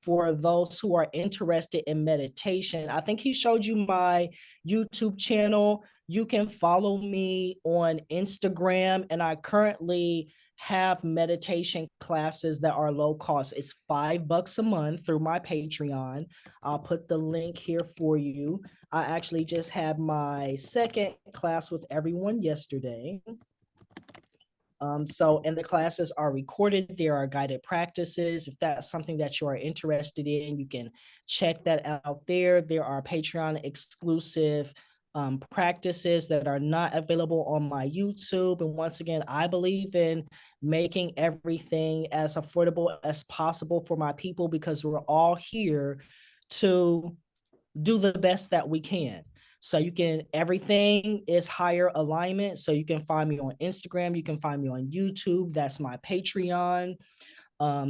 for those who are interested in meditation, I think he showed you my YouTube channel. You can follow me on Instagram, and I currently have meditation classes that are low cost. It's $5 a month through my Patreon. I'll put the link here for you. I actually just had my second class with everyone yesterday. And the classes are recorded. There are guided practices. If that's something that you are interested in, you can check that out there. There are Patreon exclusive practices that are not available on my YouTube. And once again, I believe in making everything as affordable as possible for my people because we're all here to do the best that we can. So everything is Hiyeralignment. So you can find me on Instagram. You can find me on YouTube. That's my Patreon.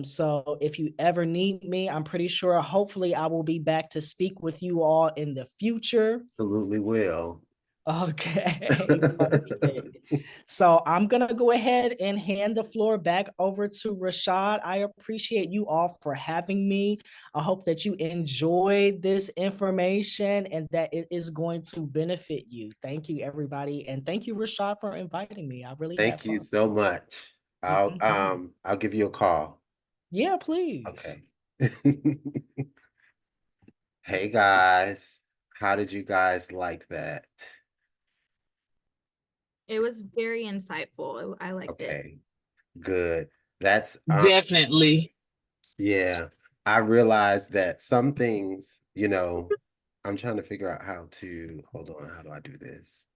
So if you ever need me, I'm pretty sure, hopefully I will be back to speak with you all in the future. Absolutely will. Okay. Perfect. So I'm going to go ahead and hand the floor back over to Rashad. I appreciate you all for having me. I hope that you enjoyed this information and that it is going to benefit you. Thank you, everybody. And thank you, Rashad, for inviting me. I really had Thank you fun. so much. Mhm. I'll give you a call. Yeah, please. Okay. Hey guys, how did you guys like that? It was very insightful. I liked it. Okay, good. That's Definitely. yeah. I realized that some things, I'm trying to figure out how to hold on, how do I do this?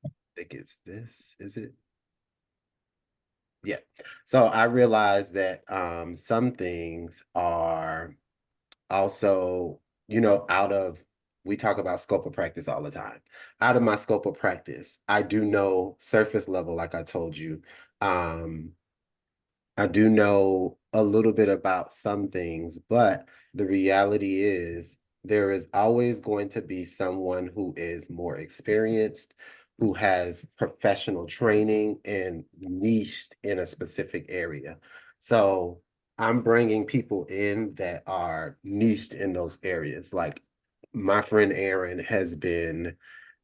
I think it's this, is it? Yeah. So I realized that some things are also, out of, we talk about scope of practice all the time. Out of my scope of practice, I do know surface level, like I told you. Um, I do know a little bit about some things, but the reality is there is always going to be someone who is more experienced, who has professional training and niched in a specific area. So I'm bringing people in that are niched in those areas. Like my friend Aaron has been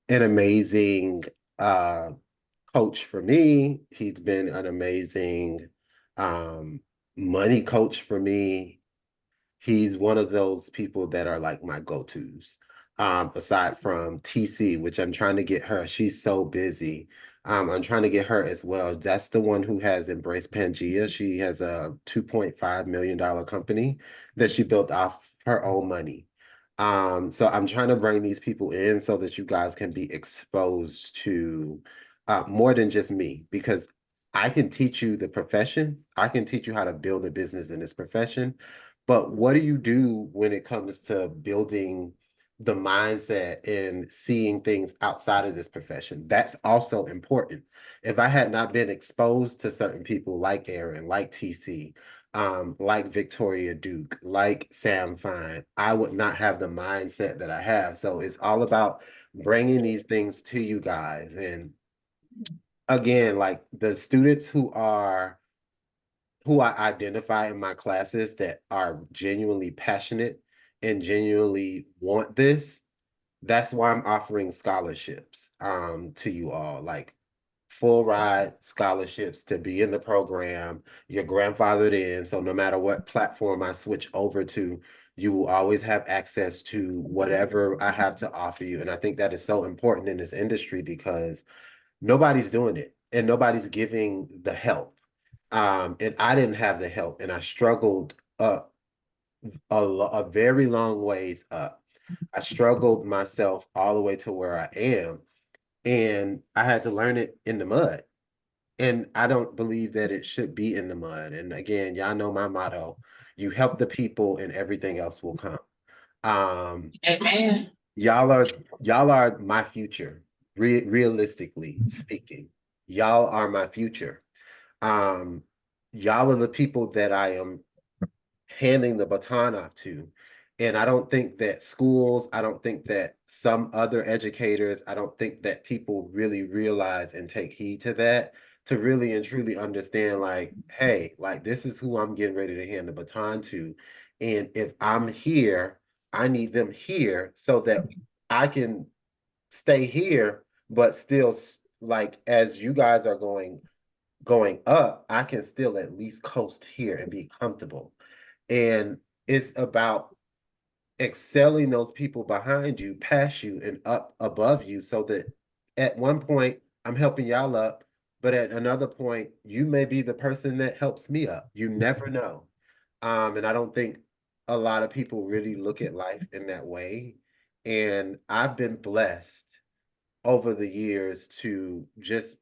an amazing uh coach for me. He's been an amazing um, money coach for me. He's one of those people that are like my go-tos. Aside from TC, which I'm trying to get her. She's so busy. I'm trying to get her as well. That's the one who has embraced Pangea. She has a $2.5 million company that she built off her own money. So I'm trying to bring these people in so that you guys can be exposed to more than just me, because I can teach you the profession. I can teach you how to build a business in this profession. But what do you do when it comes to building the mindset and seeing things outside of this profession? That's also important. If I had not been exposed to certain people like Aaron, like TC, like Victoria Duke, like Sam Fine, I would not have the mindset that I have. So it's all about bringing these things to you guys. And again, like the students who I identify in my classes that are genuinely passionate and genuinely want this, that's why I'm offering scholarships to you all, like full ride scholarships to be in the program. You're grandfathered in, so no matter what platform I switch over to, you will always have access to whatever I have to offer you. And I think that is so important in this industry because nobody's doing it and nobody's giving the help. And I didn't have the help, and I struggled up a very long ways up. I struggled myself all the way to where I am, and I had to learn it in the mud. And I don't believe that it should be in the mud. And again, y'all know my motto: you help the people, and everything else will come. Um, Amen. y'all are my future, realistically speaking. Y'all are my future. Um, y'all are the people that I am handing the baton off to. And I don't think that schools, I don't think that some other educators, I don't think that people really realize and take heed to that, to really and truly understand, like, hey, like this is who I'm getting ready to hand the baton to. And if I'm here, I need them here so that I can stay here, but still like as you guys are going up, I can still at least coast here and be comfortable. And it's about excelling those people behind you, past you, and up above you, so that at one point I'm helping y'all up, but at another point, you may be the person that helps me up. You never know. And I don't think a lot of people really look at life in that way. And I've been blessed over the years to just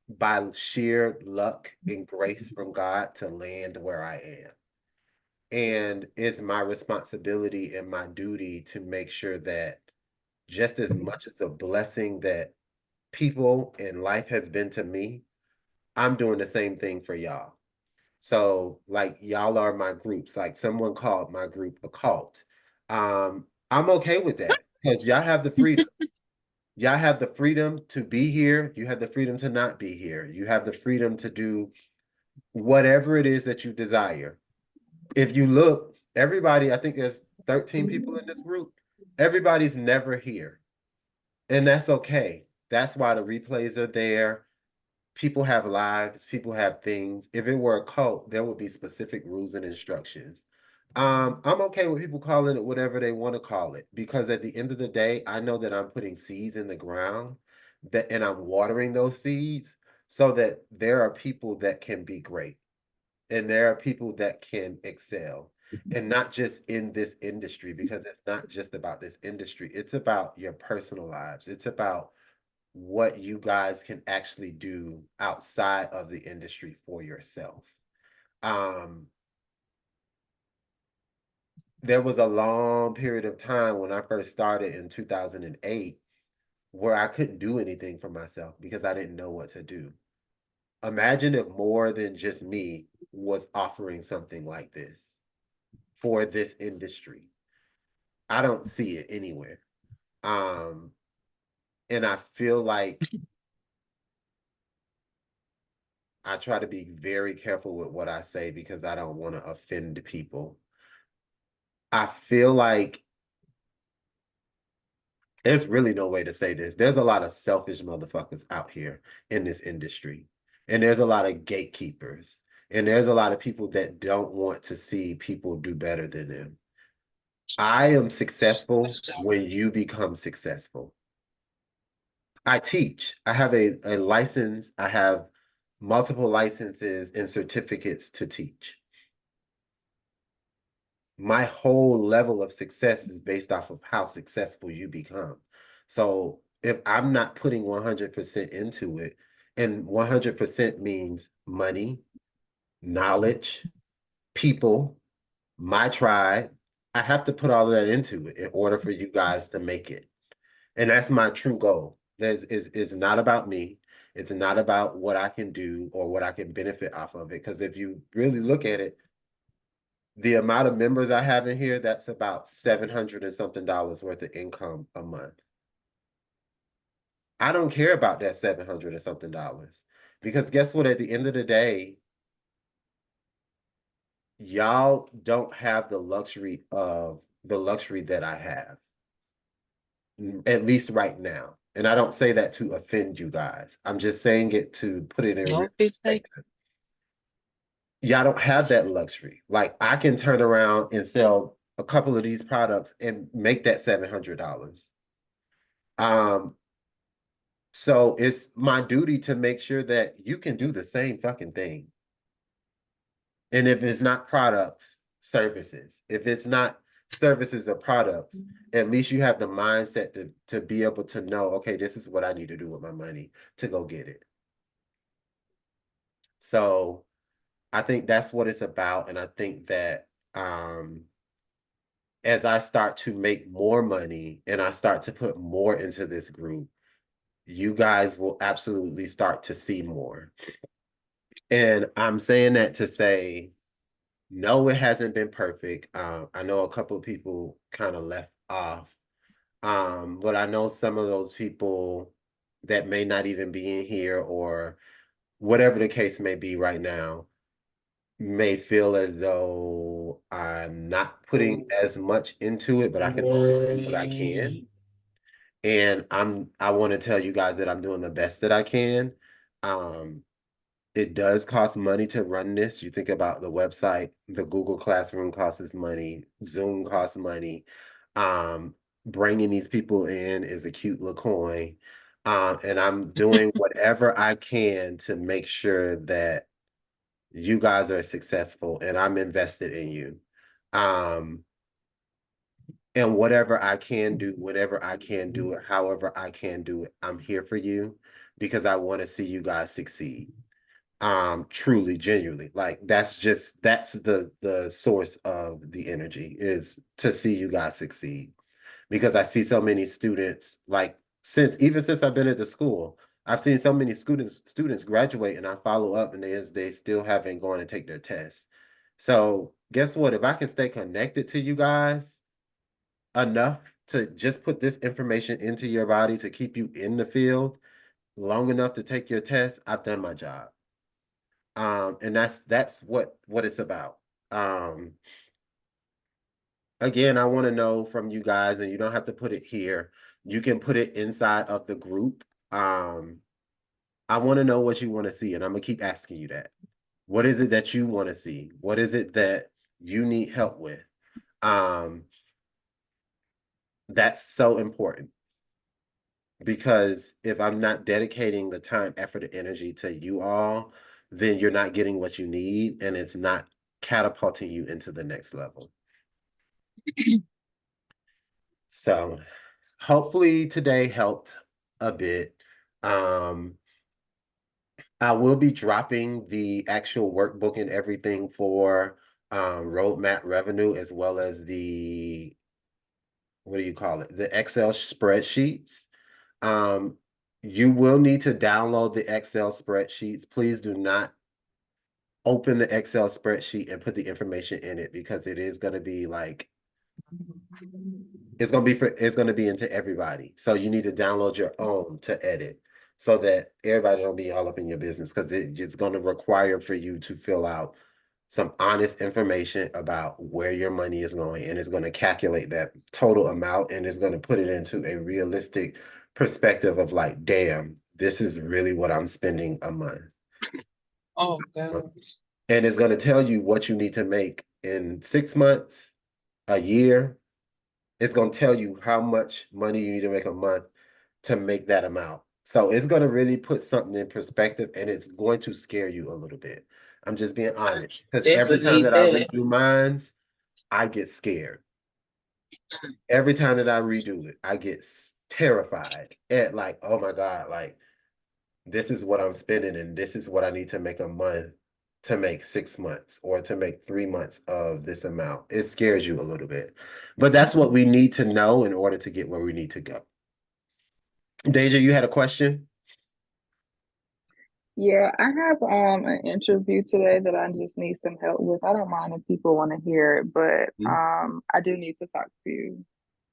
by sheer luck and grace from God to land where I am. And it's my responsibility and my duty to make sure that just as much as a blessing that people in life has been to me, I'm doing the same thing for y'all. So like y'all are my groups. Like someone called my group a cult. I'm okay with that because y'all have the freedom. Y'all have the freedom to be here. You have the freedom to not be here. You have the freedom to do whatever it is that you desire. If you look, everybody, I think there's 13 people in this group. Everybody's never here. And that's okay. That's why the replays are there. People have lives, people have things. If it were a cult, there would be specific rules and instructions. I'm okay with people calling it whatever they want to call it, because at the end of the day, I know that I'm putting seeds in the ground that and I'm watering those seeds so that there are people that can be great and there are people that can excel, and not just in this industry, because it's not just about this industry. It's about your personal lives. It's about what you guys can actually do outside of the industry for yourself. There was a long period of time when I first started in 2008 where I couldn't do anything for myself because I didn't know what to do. Imagine if more than just me was offering something like this for this industry. I don't see it anywhere. And I feel like I try to be very careful with what I say because I don't want to offend people. I feel like there's really no way to say this. There's a lot of selfish motherfuckers out here in this industry. And there's a lot of gatekeepers. And there's a lot of people that don't want to see people do better than them. I am successful when you become successful. I teach. I have a license. I have multiple licenses and certificates to teach. My whole level of success is based off of how successful you become. So if I'm not putting 100% into it, and 100% means money, knowledge, people, my tribe, I have to put all of that into it in order for you guys to make it. And that's my true goal. It's not about me. It's not about what I can do or what I can benefit off of it. Because if you really look at it, the amount of members I have in here, that's about $700 and something worth of income a month. I don't care about that $700 and something because guess what? At the end of the day, y'all don't have the luxury that I have, at least right now. And I don't say that to offend you guys. I'm just saying it to put it in real perspective. Y'all don't have that luxury. Like I can turn around and sell a couple of these products and make that $700. So it's my duty to make sure that you can do the same fucking thing. And if it's not products, services. If it's not services or products, at least you have the mindset to be able to know, okay, this is what I need to do with my money to go get it. So I think that's what it's about. And I think that as I start to make more money and I start to put more into this group, you guys will absolutely start to see more. And I'm saying that to say, no, it hasn't been perfect. I know a couple of people kind of left off. But I know some of those people that may not even be in here or whatever the case may be right now may feel as though I'm not putting as much into it, but I can only do what I can. And I want to tell you guys that I'm doing the best that I can. It does cost money to run this. You think about the website, the Google Classroom costs money, Zoom costs money. Bringing these people in is a cute little coin. And I'm doing whatever I can to make sure that you guys are successful and I'm invested in you. And whatever I can do, whenever I can do it, however I can do it, I'm here for you because I want to see you guys succeed. Truly, genuinely, like that's the source of the energy is to see you guys succeed. Because I see so many students, like since I've been at the school, I've seen so many students graduate and I follow up and they still haven't gone and take their tests. So guess what? If I can stay connected to you guys enough to just put this information into your body to keep you in the field long enough to take your test, I've done my job. And that's what it's about. Again, I want to know from you guys, and you don't have to put it here. You can put it inside of the group. I want to know what you want to see, and I'm gonna keep asking you that. What is it that you want to see? What is it that you need help with? That's so important because if I'm not dedicating the time, effort, and energy to you all, then you're not getting what you need, and it's not catapulting you into the next level. So hopefully today helped a bit. I will be dropping the actual workbook and everything for roadmap revenue, as well as the, what do you call it? The Excel spreadsheets. You will need to download the Excel spreadsheets. Please do not open the Excel spreadsheet and put the information in it, because it is going to be like, it's going to be into everybody. So you need to download your own to edit, so that everybody don't be all up in your business, because it's going to require for you to fill out some honest information about where your money is going, and it's going to calculate that total amount, and it's going to put it into a realistic perspective of like, damn, this is really what I'm spending a month. Oh gosh. And it's going to tell you what you need to make in 6 months, a year. It's going to tell you how much money you need to make a month to make that amount. So it's going to really put something in perspective, and it's going to scare you a little bit. I'm just being honest, because every time that I redo mines, I get scared. Every time that I redo it, I get terrified at like, oh my God, like this is what I'm spending, and this is what I need to make a month to make 6 months, or to make 3 months of this amount. It scares you a little bit, but that's what we need to know in order to get where we need to go. Deja, you had a question? Yeah, I have an interview today that I just need some help with. I don't mind if people want to hear it, but I do need to talk to you.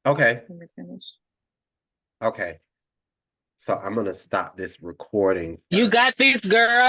Okay. Let me finish. Okay. So I'm gonna stop this recording You first. got this, girl.